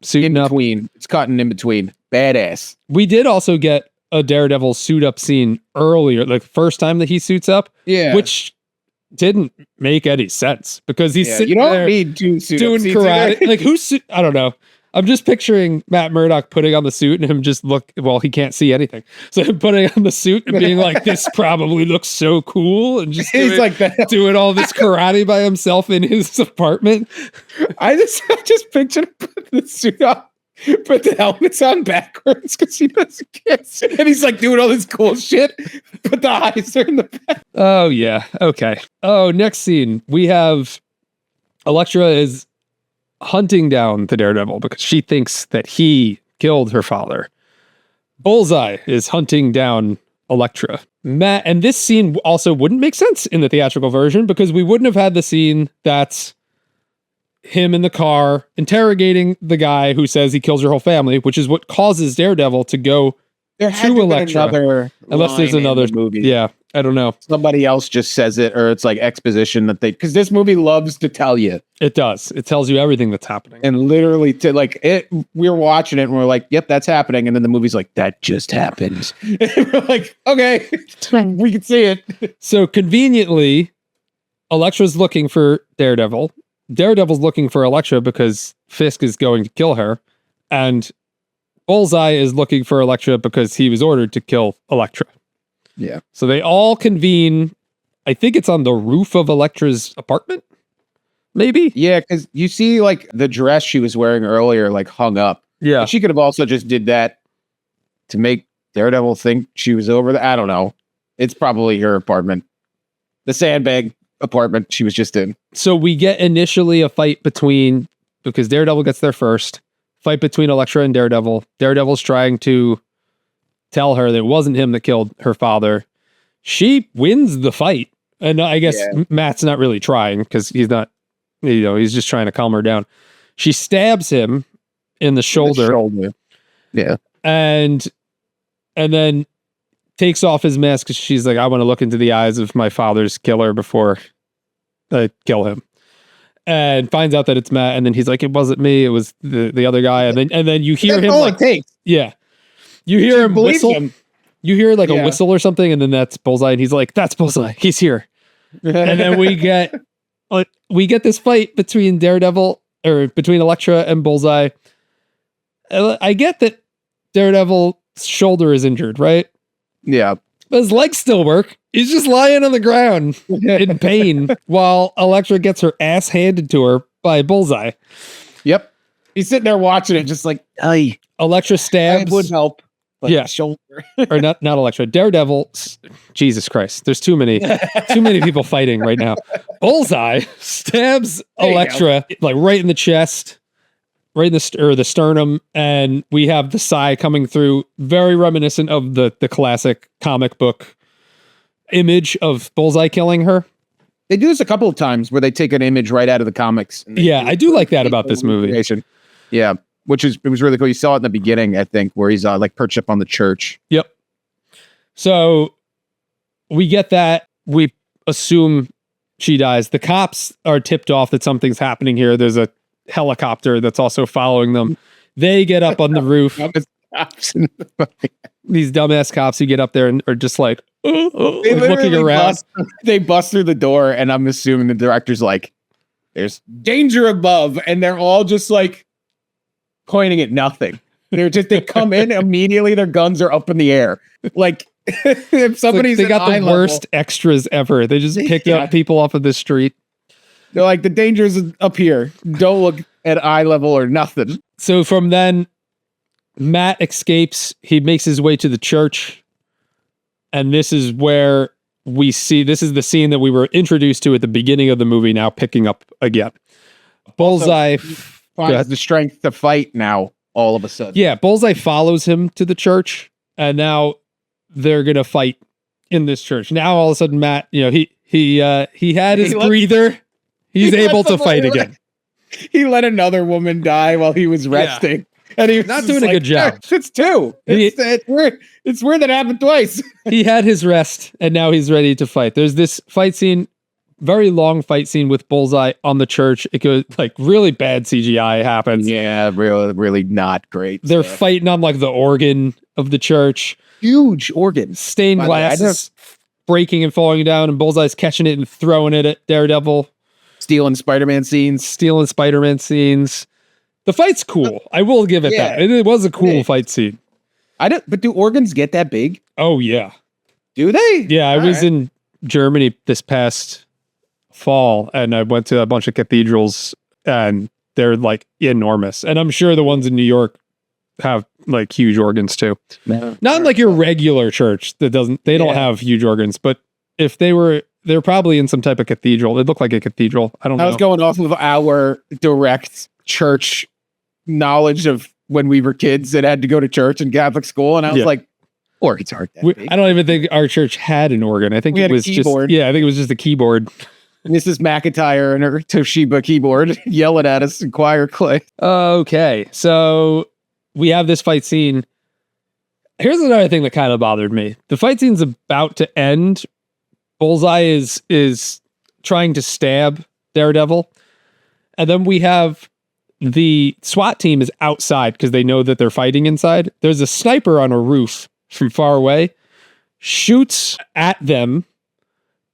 suiting up. Between. It's cutting in between. Badass. We did also get a Daredevil suit up scene earlier, like the first time that he suits up. Yeah, which didn't make any sense because he's sitting there need to suit doing karate. Like I don't know. I'm just picturing Matt Murdock putting on the suit and him just he can't see anything. So him putting on the suit and being like, this probably looks so cool. And just doing all this karate by himself in his apartment. I just pictured him putting the suit on, put the helmets on backwards because he can't see. And he's like doing all this cool shit. Put the eyes are in the back. Oh, yeah. Okay. Oh, next scene. We have Elektra is hunting down the Daredevil because she thinks that he killed her father. Bullseye is hunting down Elektra. Matt, and this scene also wouldn't make sense in the theatrical version because we wouldn't have had the scene that's him in the car interrogating the guy who says he kills your whole family, which is what causes Daredevil to go to Elektra. Unless there's another movie. Yeah, I don't know. Somebody else just says it, or it's like exposition that because this movie loves to tell you. It does. It tells you everything that's happening. And literally we're watching it and we're like, yep, that's happening. And then the movie's like, that just happened. And we're like, okay, we can see it. So conveniently, Elektra's looking for Daredevil. Daredevil's looking for Elektra because Fisk is going to kill her. And Bullseye is looking for Elektra because he was ordered to kill Elektra. Yeah. So they all convene. I think it's on the roof of Elektra's apartment. Maybe. Yeah, because you see like the dress she was wearing earlier, like hung up. Yeah. But she could have also just did that to make Daredevil think she was over there. I don't know. It's probably her apartment. The sandbag apartment she was just in. So we get initially a fight because Daredevil gets there first. Fight between Elektra and Daredevil. Daredevil's trying to tell her that it wasn't him that killed her father. She wins the fight. And I guess Matt's not really trying because he's not He's just trying to calm her down. She stabs him in the shoulder. Yeah. And then takes off his mask because she's like, I want to look into the eyes of my father's killer before I kill him. And finds out that it's Matt, and then he's like, it wasn't me, it was the other guy. And then you hear him like, yeah. You hear him whistle. You hear like a whistle or something, and then that's Bullseye, and he's like, that's Bullseye, he's here. And then we get this fight between between Elektra and Bullseye. I get that Daredevil's shoulder is injured, right? Yeah. But his legs still work. He's just lying on the ground in pain while Elektra gets her ass handed to her by Bullseye. Yep. He's sitting there watching it just like, ay. Elektra stabs. It would help. Yeah. Shoulder. Or not Elektra. Daredevil. Jesus Christ. There's too many people fighting right now. Bullseye stabs Elektra like right in the chest, right in the sternum, and we have the sigh coming through, very reminiscent of the classic comic book image of Bullseye killing her. They do this a couple of times where they take an image right out of the comics. Yeah, I do like that about this movie. Yeah, it was really cool. You saw it in the beginning, I think, where he's like perched up on the church. Yep. So we get that. We assume she dies. The cops are tipped off that something's happening here. There's a helicopter that's also following them. They get up on the roof. These dumbass cops who get up there and are just like looking around. They bust through the door, and I'm assuming the director's like, there's danger above, and they're all just like pointing at nothing. They come in immediately, their guns are up in the air. Like if somebody's they got the worst extras ever. They just picked up people off of the street. They're like, the danger's up here. Don't look at eye level or nothing. So from then, Matt escapes. He makes his way to the church. And this is where this is the scene that we were introduced to at the beginning of the movie, now picking up again. Bullseye finds the strength to fight now, all of a sudden. Yeah, Bullseye follows him to the church, and now they're going to fight in this church. Now, all of a sudden, Matt, he had his breather. He's able to fight again. He let another woman die while he was resting. Yeah. And he was not doing a good job. It's two. It's weird that happened twice. He had his rest, and now he's ready to fight. There's this fight scene, very long fight scene with Bullseye on the church. It goes like really bad CGI happens. Yeah, really, really not great. They're fighting on like the organ of the church. Huge organ. Stained glass is breaking and falling down, and Bullseye's catching it and throwing it at Daredevil. Stealing Spider-Man scenes. The fight's cool. I will give it that. It was a cool fight scene. But do organs get that big? Oh, yeah. Do they? Yeah, I was in Germany this past fall, and I went to a bunch of cathedrals, and they're like enormous. And I'm sure the ones in New York have like huge organs too. No. Not like your regular church they don't have huge organs, but if they're probably in some type of cathedral. It looked like a cathedral. I don't know. I was going off of our direct church knowledge of when we were kids and had to go to church and Catholic school. And I was like, organs aren't that big. I don't even think our church had an organ. I think it was just, I think it was just a keyboard. Mrs. McIntyre and her Toshiba keyboard yelling at us in choir clay. Okay. So we have this fight scene. Here's another thing that kind of bothered me. The fight scene's about to end. Bullseye is trying to stab Daredevil. And then we have the SWAT team is outside because they know that they're fighting inside. There's a sniper on a roof from far away, shoots at them,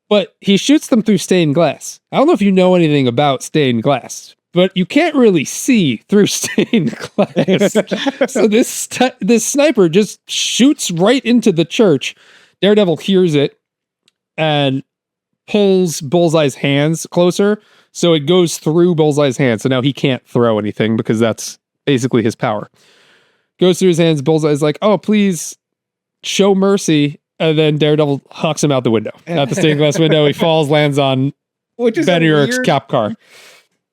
but he shoots them through stained glass. I don't know if you know anything about stained glass, but you can't really see through stained glass. So this sniper just shoots right into the church. Daredevil hears it and pulls Bullseye's hands closer. So it goes through Bullseye's hands. So now he can't throw anything because that's basically his power. Goes through his hands. Bullseye's like, oh, please show mercy. And then Daredevil hucks him out the window, out the stained glass window. He falls, lands on Ben Urich's cop car.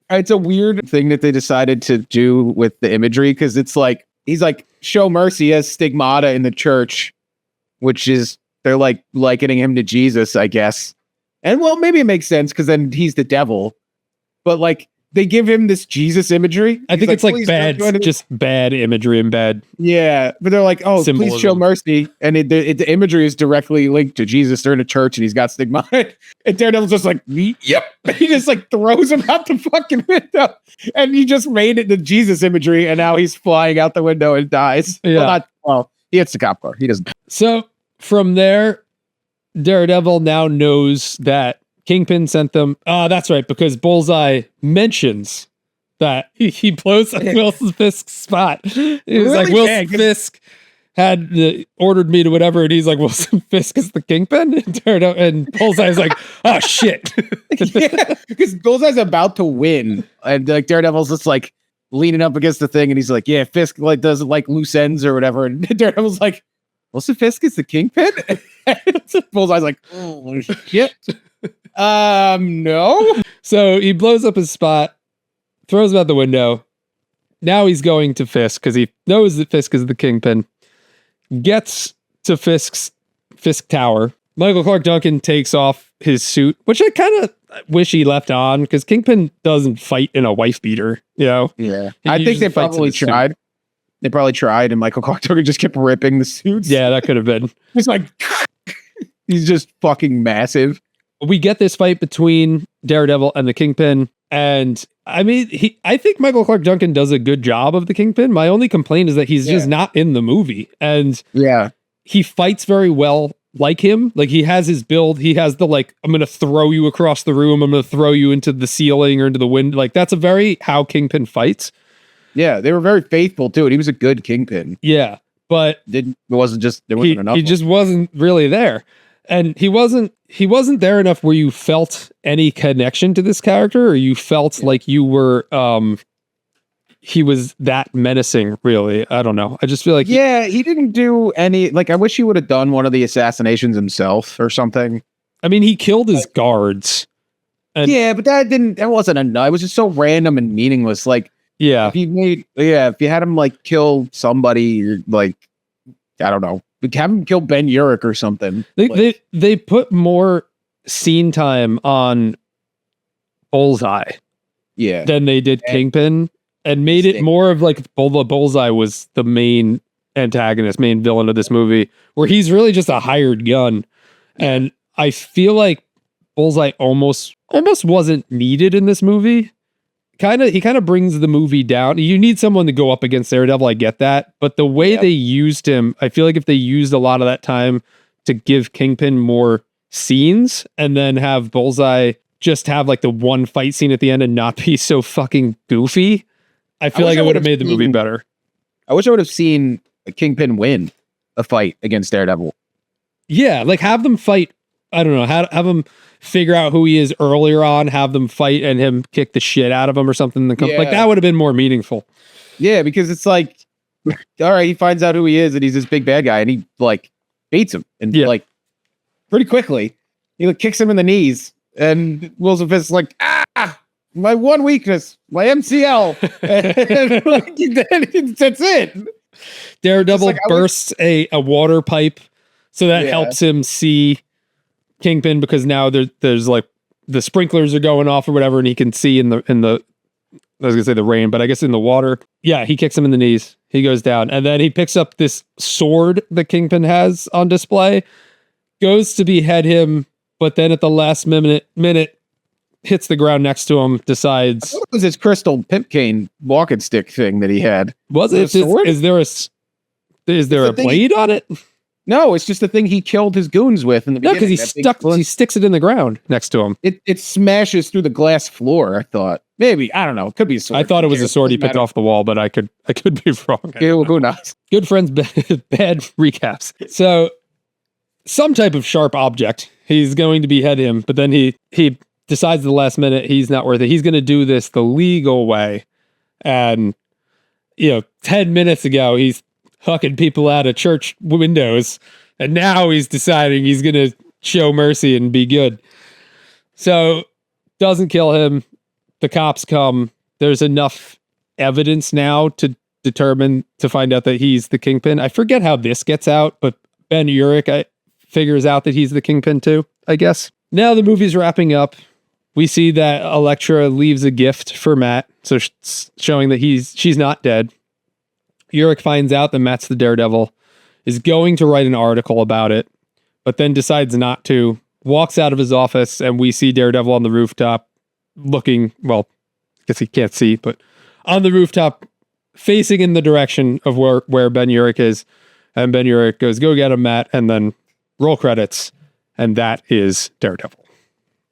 It's a weird thing that they decided to do with the imagery because it's like, he's like, show mercy as stigmata in the church, which is, they're like likening him to Jesus, I guess. And well, maybe it makes sense because then he's the devil. but like they give him this Jesus imagery. I think it's like "Please bad, don't do anything." just bad imagery and bad. Yeah, but they're like, "Oh, please show Symbolism. mercy," and the imagery is directly linked to Jesus. They're in a church, and he's got stigma. And Daredevil's just like, "Yep." He just like throws him out the fucking window, and he just made it the Jesus imagery, and now he's flying out the window and dies. Yeah. Well, he hits the cop car. He doesn't. So from there, Daredevil now knows that Kingpin sent them. That's right, because Bullseye mentions that he blows up Wilson Fisk's spot. He was like, Wilson Fisk had ordered me to whatever, and he's like, Wilson Fisk is the Kingpin? And Bullseye's like, oh, shit. Yeah, because Bullseye's about to win, and like Daredevil's just like leaning up against the thing, and he's like, yeah, Fisk like doesn't like loose ends or whatever, and Daredevil's like, Wilson Fisk is the Kingpin? Bullseye's like, oh shit. No. So he blows up his spot, throws him out the window. Now he's going to Fisk because he knows that Fisk is the Kingpin. Gets to Fisk Tower. Michael Clark Duncan takes off his suit, which I kind of wish he left on because Kingpin doesn't fight in a wife beater, you know? Yeah. He I think usually they fights in probably a suit. tried. They probably tried, and Michael Clark Duncan just kept ripping the suits. Yeah, that could have been. He's like, he's just fucking massive. We get this fight between Daredevil and the Kingpin. And I mean, I think Michael Clark Duncan does a good job of the Kingpin. My only complaint is that he's just not in the movie. And Yeah. he fights very well like him. Like he has his build. He has the like, I'm going to throw you across the room. I'm going to throw you into the ceiling or into the wind. Like that's a very how Kingpin fights. Yeah, they were very faithful to it. He was a good Kingpin. Yeah. But There wasn't enough. he just wasn't really there. And he wasn't there enough where you felt any connection to this character, or you felt like you were he was that menacing, really. I don't know. I just feel like he didn't do any, like, I wish he would have done one of the assassinations himself or something. I mean, he killed his guards. And Yeah, but that wasn't enough. It was just so random and meaningless. Like, yeah. if you had him like kill somebody, like, I don't know, have him kill Ben Urich or something. They put more scene time on Bullseye than they did Kingpin, and made it more of like Bullseye was the main antagonist, main villain of this movie, where he's really just a hired gun. And I feel like Bullseye almost wasn't needed in this movie. He kind of brings the movie down. You need someone to go up against Daredevil. I get that. But the way they used him, I feel like if they used a lot of that time to give Kingpin more scenes and then have Bullseye just have like the one fight scene at the end and not be so fucking goofy, I feel like it would have made the movie better. I wish I would have seen Kingpin win a fight against Daredevil. Yeah, like have them fight. I don't know, have them figure out who he is earlier on, have them fight and him kick the shit out of him or something. Like that would have been more meaningful. Yeah, because it's like, all right, he finds out who he is and he's this big bad guy and he like beats him and like pretty quickly. He like kicks him in the knees and Wilson Fisk is like, my one weakness, my MCL. And like, that's it. Daredevil like, bursts a water pipe so that helps him see Kingpin, because now there's like the sprinklers are going off or whatever, and he can see in the I was gonna say the rain, but I guess in the water. Yeah, he kicks him in the knees. He goes down, and then he picks up this sword that Kingpin has on display, goes to behead him, but then at the last minute hits the ground next to him. Decides I thought it was his crystal pimp cane walking stick thing that he had. Was it? Is there a blade on it? No, it's just the thing he killed his goons with in the beginning. No, because he sticks it in the ground next to him. It smashes through the glass floor, I thought. Maybe, I don't know. It could be a sword. I thought it was a sword he picked off the wall, but I could be wrong. Who knows? Good friends, bad recaps. So, some type of sharp object. He's going to behead him, but then he decides at the last minute he's not worth it. He's going to do this the legal way. And, 10 minutes ago, he's hucking people out of church windows, and now he's deciding he's going to show mercy and be good. So, doesn't kill him. The cops come. There's enough evidence now to find out that he's the Kingpin. I forget how this gets out, but Ben Urich figures out that he's the Kingpin too, I guess. Now the movie's wrapping up. We see that Elektra leaves a gift for Matt, so showing that she's not dead. Urich finds out that Matt's the Daredevil, is going to write an article about it, but then decides not to, walks out of his office, and we see Daredevil on the rooftop looking, well, I guess he can't see, but on the rooftop facing in the direction of where Ben Urich is. And Ben Urich goes, go get him, Matt, and then roll credits. And that is Daredevil.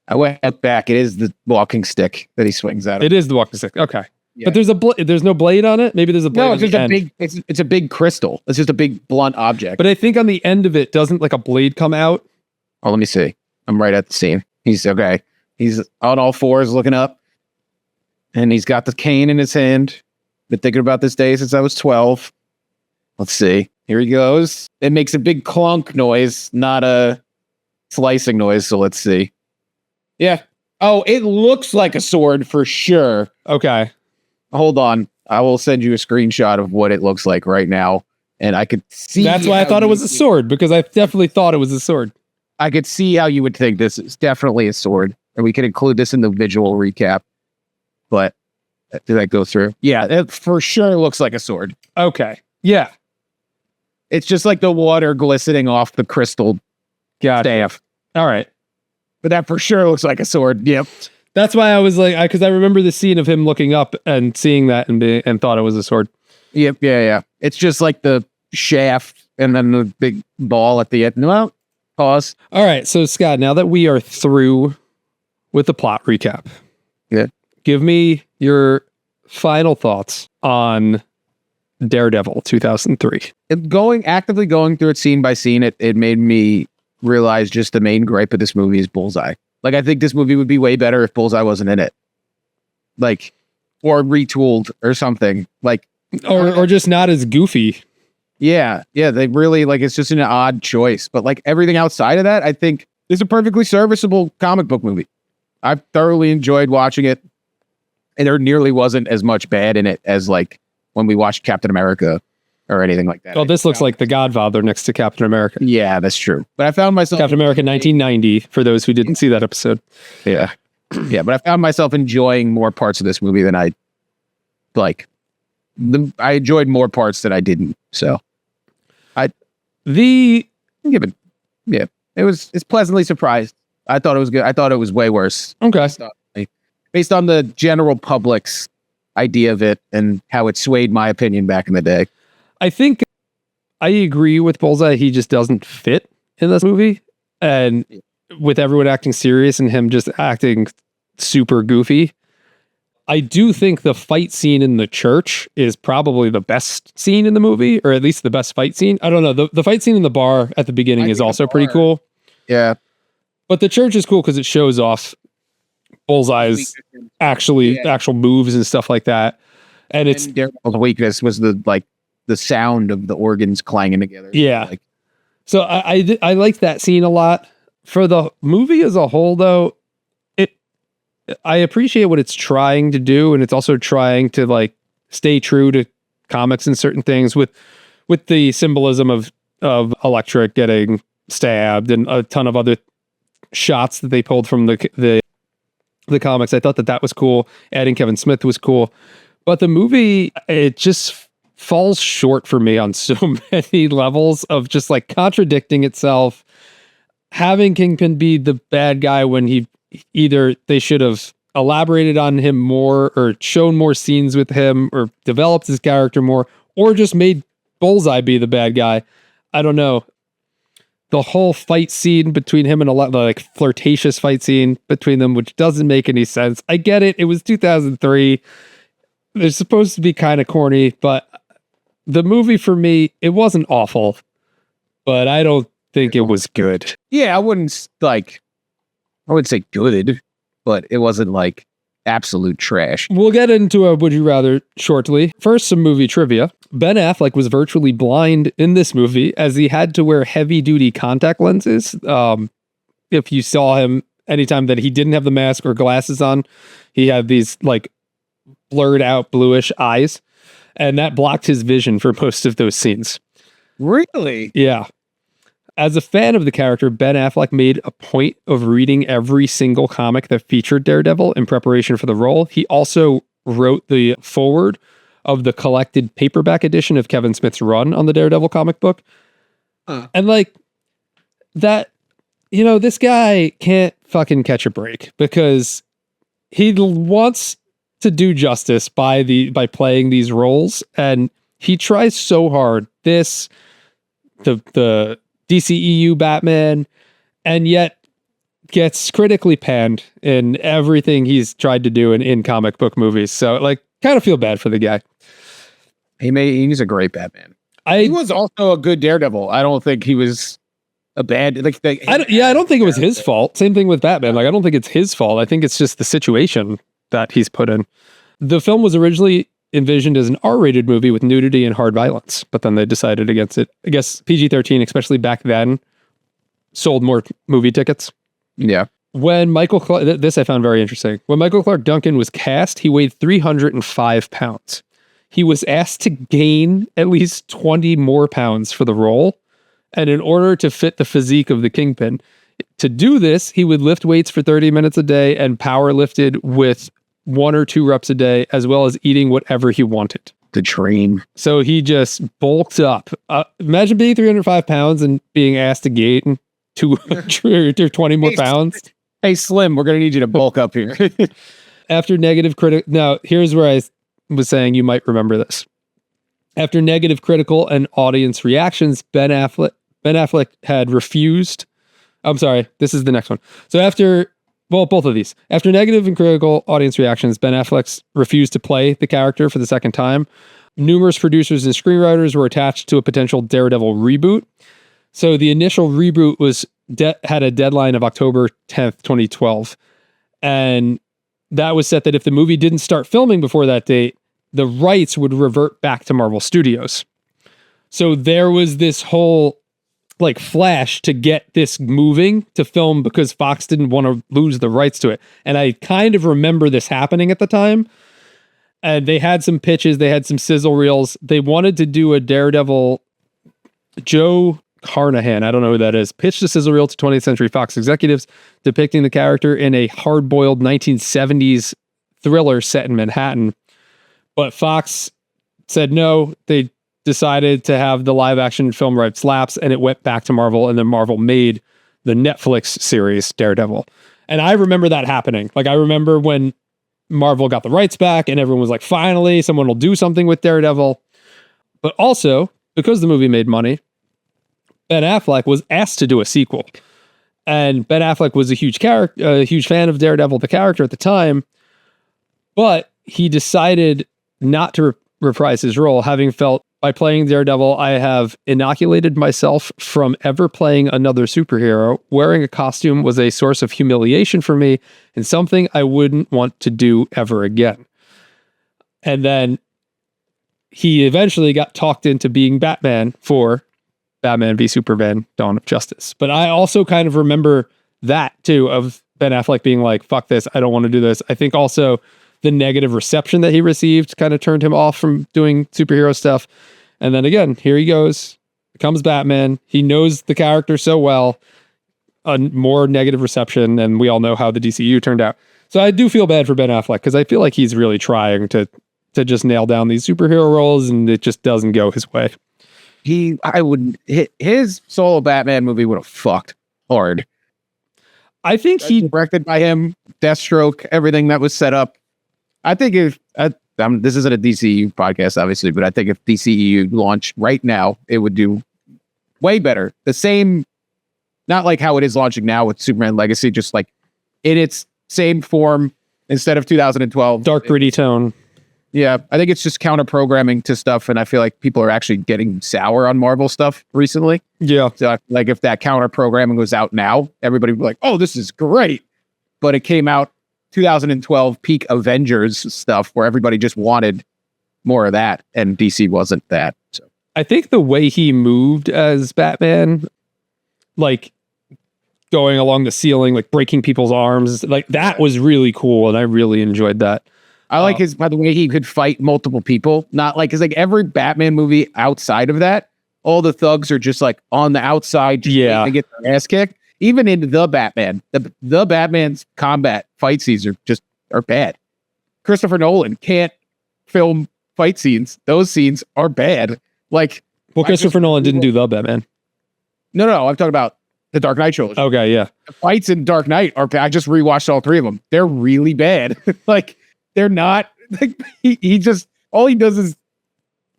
I went back. It is the walking stick that he swings at him. It is the walking stick. Okay. Yeah. But there's no blade on it? Maybe there's a blade No, on it's just the a end. big, it's a big crystal. It's just a big blunt object. But I think on the end of it, doesn't like a blade come out? Oh, let me see. I'm right at the scene. He's okay. He's on all fours looking up. And he's got the cane in his hand. Been thinking about this day since I was 12. Let's see. Here he goes. It makes a big clunk noise, not a slicing noise. So let's see. Yeah. Oh, it looks like a sword for sure. Okay. Hold on. I will send you a screenshot of what it looks like right now. And I could see. That's why I thought it was a sword, because I definitely thought it was a sword. I could see how you would think this is definitely a sword. And we could include this in the visual recap. But did that go through? Yeah, it for sure looks like a sword. Okay. Yeah. It's just like the water glistening off the crystal staff. All right. But that for sure looks like a sword. Yep. That's why I was like, because I remember the scene of him looking up and seeing that and thought it was a sword. Yep. Yeah. It's just like the shaft and then the big ball at the end. Well, pause. All right. So, Scott, now that we are through with the plot recap, give me your final thoughts on Daredevil 2003. Actively going through it scene by scene, it made me realize just the main gripe of this movie is Bullseye. Like, I think this movie would be way better if Bullseye wasn't in it. Like, or retooled or something. Like, or just not as goofy. Yeah. They really, like, it's just an odd choice. But like everything outside of that, I think is a perfectly serviceable comic book movie. I've thoroughly enjoyed watching it. And there nearly wasn't as much bad in it as like when we watched Captain America or anything like that. Oh, this looks like The Godfather next to Captain America. Yeah, that's true. But I found myself Captain America 1990 for those who didn't see that episode. Yeah. Yeah, but I found myself enjoying more parts of this movie than I like. I enjoyed more parts that I didn't. So it's pleasantly surprised. I thought it was good. I thought it was way worse. Okay. Based on the general public's idea of it and how it swayed my opinion back in the day. I think I agree with Bullseye. He just doesn't fit in this movie. And with everyone acting serious and him just acting super goofy. I do think the fight scene in the church is probably the best scene in the movie, or at least the best fight scene. I don't know. The fight scene in the bar at the beginning is also pretty cool. Yeah. But the church is cool because it shows off Bullseye's actual moves and stuff like that. And it's Daredevil's weakness was the sound of the organs clanging together. Yeah. So I liked that scene a lot. For the movie as a whole, though, I appreciate what it's trying to do, and it's also trying to like stay true to comics and certain things with the symbolism of Elektra getting stabbed and a ton of other shots that they pulled from the comics. I thought that was cool. Adding Kevin Smith was cool, but the movie, it just falls short for me on so many levels of just like contradicting itself. Having Kingpin be the bad guy when either they should have elaborated on him more or shown more scenes with him or developed his character more or just made Bullseye be the bad guy. I don't know. The whole fight scene between him and the like flirtatious fight scene between them, which doesn't make any sense. I get it. It was 2003. They're supposed to be kind of corny, but the movie for me, it wasn't awful, but I don't think it was good. Yeah, I wouldn't say good, but it wasn't like absolute trash. We'll get into a Would You Rather shortly. First, some movie trivia. Ben Affleck was virtually blind in this movie as he had to wear heavy-duty contact lenses. If you saw him anytime that he didn't have the mask or glasses on, he had these like blurred out bluish eyes, and that blocked his vision for most of those scenes. Really? Yeah. As a fan of the character, Ben Affleck made a point of reading every single comic that featured Daredevil in preparation for the role. He also wrote the foreword of the collected paperback edition of Kevin Smith's run on the Daredevil comic book. And like that, this guy can't fucking catch a break because he wants to do justice by playing these roles, and he tries so hard. The DCEU Batman, and yet gets critically panned in everything he's tried to do in comic book movies. So like, kind of feel bad for the guy. He's a great Batman. He was also a good Daredevil. I don't think he was a bad. I don't think it was his fault. Same thing with Batman. Like, I don't think it's his fault. I think it's just the situation that he's put in. The film was originally envisioned as an R-rated movie with nudity and hard violence, but then they decided against it. I guess PG-13, especially back then, sold more movie tickets. Yeah. When this I found very interesting. When Michael Clark Duncan was cast, he weighed 305 pounds. He was asked to gain at least 20 more pounds for the role. And in order to fit the physique of the Kingpin, to do this, he would lift weights for 30 minutes a day and power lifted with 1 or 2 reps a day, as well as eating whatever he wanted. The dream. So he just bulked up. Imagine being 305 pounds and being asked to gain 20 more pounds. Hey, Slim, we're going to need you to bulk up here. After negative now, here's where I was saying you might remember this. After negative critical and audience reactions, Ben Affleck had refused. I'm sorry, this is the next one. So both of these. After negative and critical audience reactions, Ben Affleck refused to play the character for the second time. Numerous producers and screenwriters were attached to a potential Daredevil reboot. So the initial reboot had a deadline of October 10th, 2012. And that was set that if the movie didn't start filming before that date, the rights would revert back to Marvel Studios. So there was this whole flash to get this moving to film because Fox didn't want to lose the rights to it. And I kind of remember this happening at the time. And they had some pitches, they had some sizzle reels. They wanted to do a Daredevil. Joe Carnahan, I don't know who that is, pitched a sizzle reel to 20th Century Fox executives depicting the character in a hard-boiled 1970s thriller set in Manhattan. But Fox said no. They decided to have the live-action film rights lapse, and it went back to Marvel, and then Marvel made the Netflix series Daredevil. And I remember that happening. I remember when Marvel got the rights back, and everyone was like, finally, someone will do something with Daredevil. But also, because the movie made money, Ben Affleck was asked to do a sequel. And Ben Affleck was a huge fan of Daredevil, the character at the time, but he decided not to reprise his role, having felt by playing Daredevil, I have inoculated myself from ever playing another superhero. Wearing a costume was a source of humiliation for me and something I wouldn't want to do ever again. And then he eventually got talked into being Batman for Batman v Superman: Dawn of Justice. But I also kind of remember that too, of Ben Affleck being like, fuck this, I don't want to do this. I think also the negative reception that he received kind of turned him off from doing superhero stuff. And then again, here he goes, becomes Batman. He knows the character so well, a more negative reception, and we all know how the DCU turned out. So I do feel bad for Ben Affleck because I feel like he's really trying to just nail down these superhero roles, and it just doesn't go his way. His solo Batman movie would have fucked hard. I think he directed by him, Deathstroke, everything that was set up. I think this isn't a DCU podcast, obviously, but I think if DCU launched right now, it would do way better. The same, not like how it is launching now with Superman Legacy, just like in its same form instead of 2012. Dark, gritty tone. Yeah, I think it's just counter-programming to stuff, and I feel like people are actually getting sour on Marvel stuff recently. Yeah. So, like, if that counter-programming was out now, everybody would be like, oh, this is great. But it came out 2012 peak Avengers stuff where everybody just wanted more of that, and DC wasn't that. So I think the way he moved as Batman, like going along the ceiling, like breaking people's arms, like that was really cool, and I really enjoyed that. I like by the way he could fight multiple people. Not like, because like every Batman movie outside of that all the thugs are just like on the outside, just waiting to get their ass kicked. Even in the Batman, the Batman's combat fight scenes are bad. Christopher Nolan can't film fight scenes. Those scenes are bad. Like, well, Christopher Nolan didn't do the Batman. No, I'm talking about the Dark Knight trilogy. Okay, yeah. The fights in Dark Knight are bad. I just rewatched all 3 of them. They're really bad. Like, they're not, like, he just, all he does is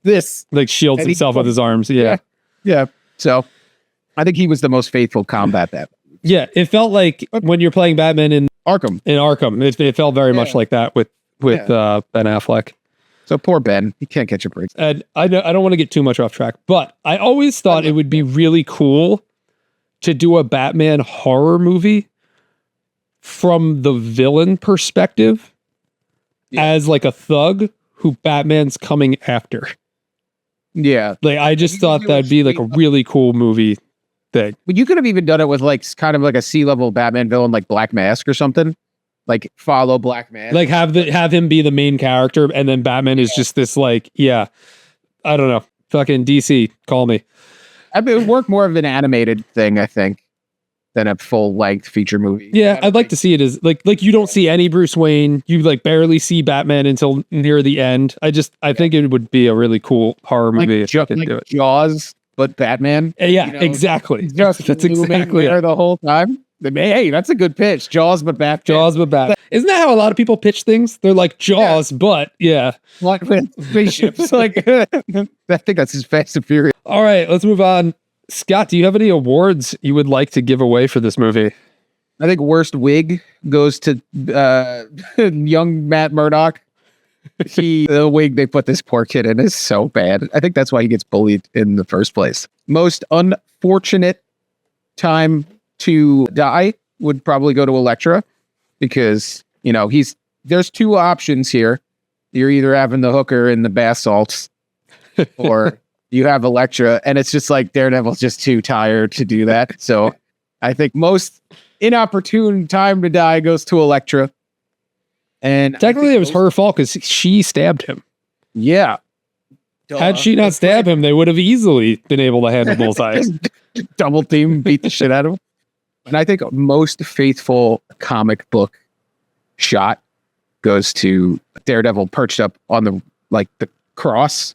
this. Like shields himself with his arms. Yeah. So I think he was the most faithful combat Batman. Yeah, it felt like when you're playing Batman in Arkham. It felt very much like that with Ben Affleck. So poor Ben, he can't catch a break. And I don't want to get too much off track, but I always thought it would be really cool to do a Batman horror movie from the villain perspective as like a thug who Batman's coming after. Yeah. Like, I just thought that'd be like a really cool movie thing. But you could have even done it with like kind of like a C-level Batman villain, like Black Mask or something. Like follow Black Mask. Like have him be the main character, and then Batman is just this like, I don't know. Fucking DC, call me. I mean, it would work more of an animated thing, I think, than a full-length feature movie. Yeah, I'd like to see it as like you don't see any Bruce Wayne. You like barely see Batman until near the end. I think it would be a really cool horror movie if you could do it. Jaws, but Batman. Yeah, exactly. That's exactly there the whole time. Hey, that's a good pitch. Jaws, but Batman. Jaws, but Batman. Isn't that how a lot of people pitch things? They're like Jaws, but Like with spaceships. Like, I think that's his Fast and Furious. All right, let's move on. Scott, do you have any awards you would like to give away for this movie? I think worst wig goes to young Matt Murdock. The wig they put this poor kid in is so bad. I think that's why he gets bullied in the first place. Most unfortunate time to die would probably go to Elektra, because there's 2 options here. You're either having the hooker in the bath salts, or you have Elektra, and it's just like Daredevil's just too tired to do that. So I think most inopportune time to die goes to Elektra. And technically it was her fault because she stabbed him. Yeah. Had she not stabbed him, they would have easily been able to handle Bullseye. Double team, beat the shit out of him. And I think most faithful comic book shot goes to Daredevil perched up on the cross,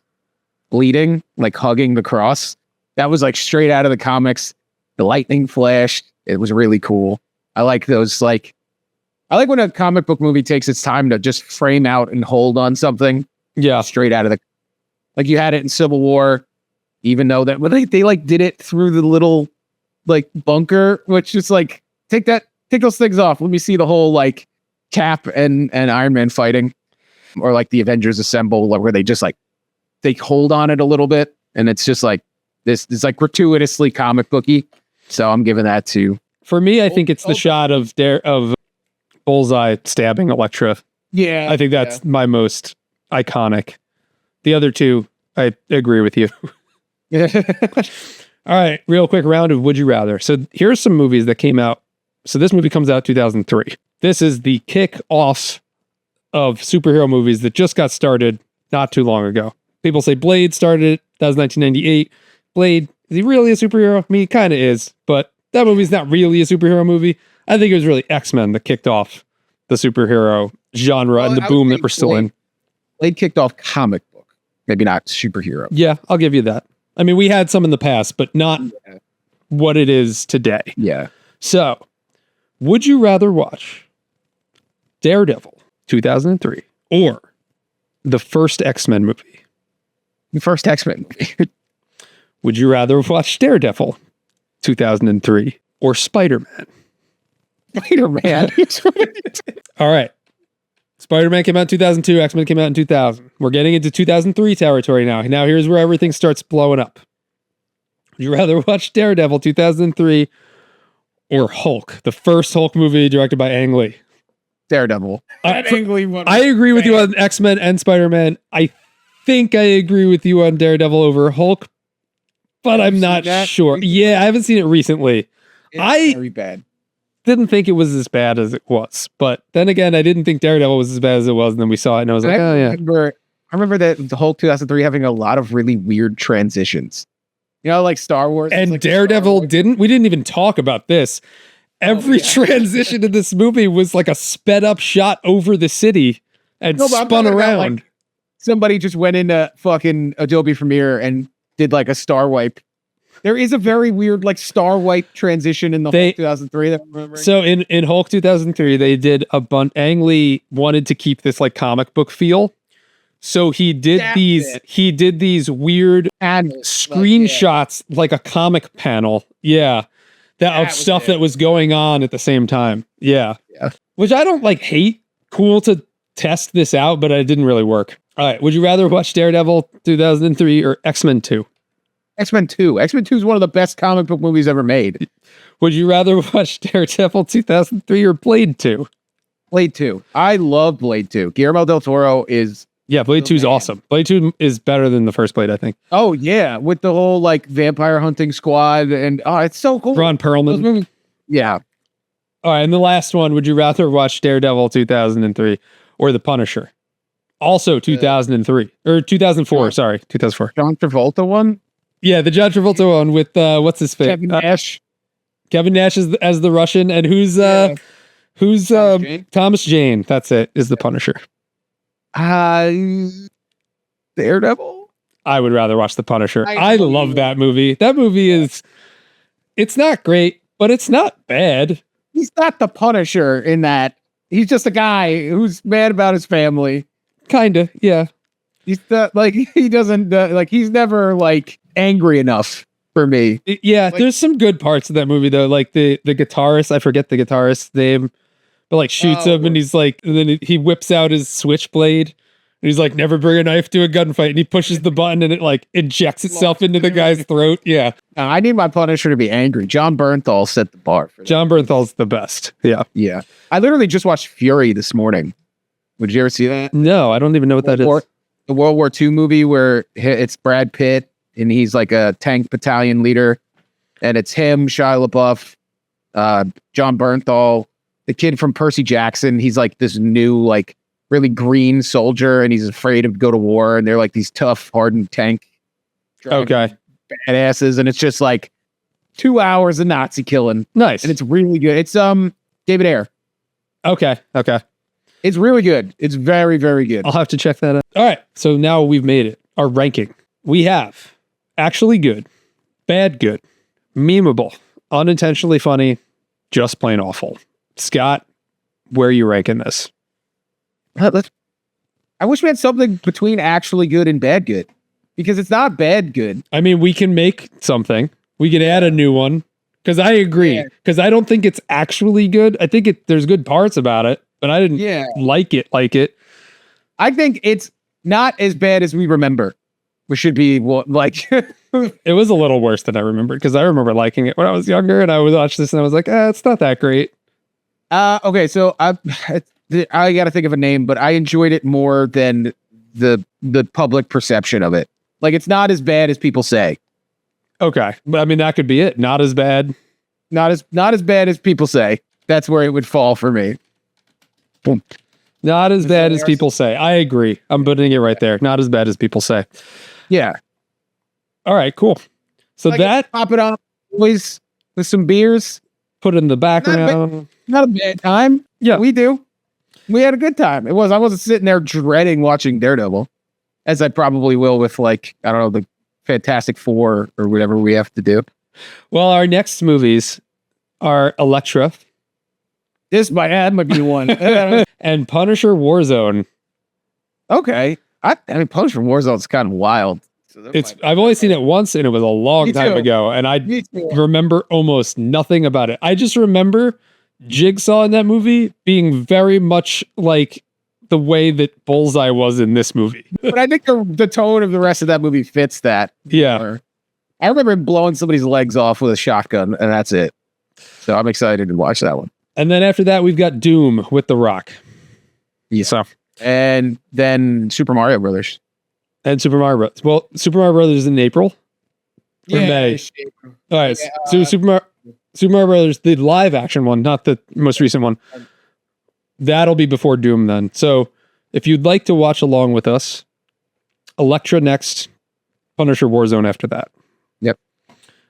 bleeding, like hugging the cross. That was like straight out of the comics. The lightning flashed. It was really cool. I like those, I like when a comic book movie takes its time to just frame out and hold on something. Yeah. Straight out of like you had it in Civil War, even though that they did it through the little bunker, which is like, take those things off. Let me see the whole Cap and Iron Man fighting, or like the Avengers Assemble, where they just they hold on it a little bit, and it's just like this is like gratuitously comic booky. So I'm giving that to. For me, I think it's the shot of Bullseye stabbing Elektra. Yeah, I think that's my most iconic. The other 2, I agree with you. All right, real quick round of Would You Rather. So here's some movies that came out. So this movie comes out 2003. This is the kick off of superhero movies that just got started not too long ago. People say Blade started. That was 1998. Blade, is he really a superhero? I mean, he kind of is, but that movie's not really a superhero movie. I think it was really X-Men that kicked off the superhero genre and the boom that we're still in. Blade kicked off comic book, maybe not superhero. Yeah, I'll give you that. I mean, we had some in the past, but not what it is today. Yeah. So, would you rather watch Daredevil 2003 or the first X-Men movie? The first X-Men movie. Would you rather watch Daredevil 2003 or Spider-Man? Spider-Man. All right. Spider-Man came out in 2002. X-Men came out in 2000. We're getting into 2003 territory now. Now here's where everything starts blowing up. Would you rather watch Daredevil 2003 or Hulk, the first Hulk movie directed by Ang Lee? Daredevil. I agree with you on X-Men and Spider-Man. I think I agree with you on Daredevil over Hulk, but I'm not sure. Yeah, I haven't seen it recently. It's very bad. Didn't think it was as bad as it was, but then again, I didn't think Daredevil was as bad as it was, and then we saw it, and I was like, oh yeah. I remember that the Hulk 2003 having a lot of really weird transitions. You know, like Star Wars. And like Daredevil didn't. We didn't even talk about this. Every transition in this movie was like a sped up shot over the city and No, but I'm spun talking about, around. like, somebody just went into fucking Adobe Premiere and did like a star wipe. There is a very weird like star wipe transition in the whole 2003 that I'm remembering. So in Hulk 2003, they did a bunch. Ang Lee wanted to keep this like comic book feel. So he did these weird screenshots like a comic panel. Yeah. Of stuff that was going on at the same time. Yeah. Which I don't like hate. Cool to test this out, but it didn't really work. All right. Would you rather watch Daredevil 2003 or X-Men 2? X-Men 2. X-Men 2 is one of the best comic book movies ever made. Would you rather watch Daredevil 2003 or Blade 2? Blade 2. I love Blade 2. Guillermo del Toro is... Yeah, Blade 2 is awesome. Blade 2 is better than the first Blade, I think. Oh, yeah. With the whole, like, vampire hunting squad. And, it's so cool. Ron Perlman. Yeah. All right, and the last one. Would you rather watch Daredevil 2003 or The Punisher? Also 2003. Or 2004, sorry. 2004. John Travolta one? Yeah, the John Travolta one with, what's his face? Kevin Nash. Kevin Nash as the Russian. And who's Thomas Jane. That's it, is The Punisher. Daredevil? I would rather watch The Punisher. I love that movie. That movie it's not great, but it's not bad. He's not the Punisher in that. He's just a guy who's mad about his family. Kinda, yeah. He's he doesn't he's never like angry enough for me. Yeah, there's some good parts of that movie though. Like the guitarist, I forget the guitarist's name, but like shoots him and he's like, and then he whips out his switchblade. And he's like, never bring a knife to a gunfight. And he pushes the button and it like injects itself into the guy's throat. Yeah. I need my Punisher to be angry. John Bernthal set the bar. John Bernthal's the best. Yeah. Yeah. I literally just watched Fury this morning. Would you ever see that? No, I don't even know what that is. The World War II movie where it's Brad Pitt and he's like a tank battalion leader. And it's him, Shia LaBeouf, John Bernthal, the kid from Percy Jackson. He's like this new, like, really green soldier and he's afraid to go to war. And they're like these tough, hardened tank badasses. And it's just like 2 hours of Nazi killing. Nice. And it's really good. It's David Ayer. Okay. It's really good. It's very, very good. I'll have to check that out. All right. So now we've made it. Our ranking. We have actually good, bad good, memeable, unintentionally funny, just plain awful. Scott, where are you ranking this? I wish we had something between actually good and bad good, because it's not bad good. I mean, we can make something. We can add a new one, because I agree. Because I don't think it's actually good. I think there's good parts about it, but I didn't like it. I think it's not as bad as we remember. We should be like... It was a little worse than I remembered, because I remember liking it when I was younger, and I would watch this and I was like, it's not that great. Okay, so I got to think of a name, but I enjoyed it more than the public perception of it. Like, it's not as bad as people say. Okay, but I mean, that could be it. Not as bad. Not as bad as people say. That's where it would fall for me. Boom. Not as bad as people say. I agree. I'm putting it right there. Not as bad as people say. Yeah. All right, cool. So that pop it on always with some beers. Put it in the background. Not a bad time. Yeah, we do. We had a good time. I wasn't sitting there dreading watching Daredevil, as I probably will with, like, I don't know, the Fantastic Four or whatever we have to do. Well, our next movies are Elektra. This might be one. And Punisher Warzone. Okay. I mean, Punisher Warzone's kind of wild. So I've only seen it once, and it was a long time ago, and I remember almost nothing about it. I just remember Jigsaw in that movie being very much like the way that Bullseye was in this movie. But I think the tone of the rest of that movie fits that. Yeah. I remember him blowing somebody's legs off with a shotgun, and that's it. So I'm excited to watch that one. And then after that, we've got Doom with The Rock. Yeah. So, and then Super Mario Brothers. And Super Mario Brothers. Well, Super Mario Brothers is in April. Or May. All right. So Super Mario Brothers, the live action one, not the most recent one. That'll be before Doom then. So if you'd like to watch along with us, Elektra next, Punisher Warzone after that. Yep.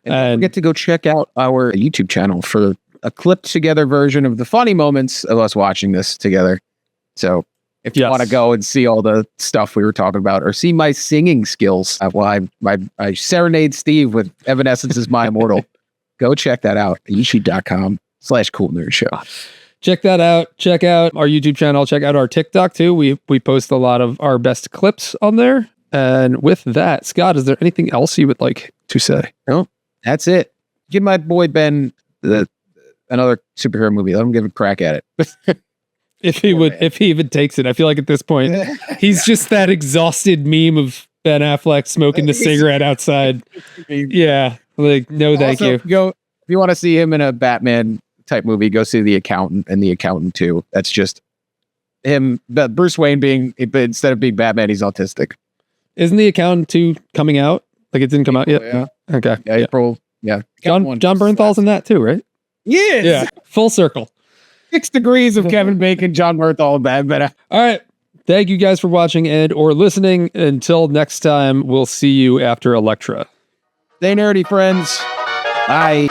And don't forget to go check out our YouTube channel for a clipped together version of the funny moments of us watching this together. So if you want to go and see all the stuff we were talking about or see my singing skills while I serenade Steve with Evanescence's My Immortal, go check that out at youtube.com/coolnerdshow. Check that out. Check out our YouTube channel. Check out our TikTok too. We post a lot of our best clips on there. And with that, Scott, is there anything else you would like to say? No, that's it. Give my boy Ben another superhero movie. Let him give a crack at it. If he even takes it. I feel like at this point, he's just that exhausted meme of Ben Affleck smoking the cigarette outside. Yeah. Like, no, thank you. Go, if you want to see him in a Batman type movie, go see The Accountant and The Accountant 2. That's just him, Bruce Wayne instead of being Batman, he's autistic. Isn't The Accountant 2 coming out? Like it didn't come out yet? Yeah. Okay. Yeah, April. Yeah. John Bernthal's in that too, right? Yes. Yeah. Full circle. 6 degrees of Kevin Bacon, John Berthal, bad. All right. Thank you guys for watching and or listening. Until next time, we'll see you after Elektra. Stay nerdy, friends. Bye.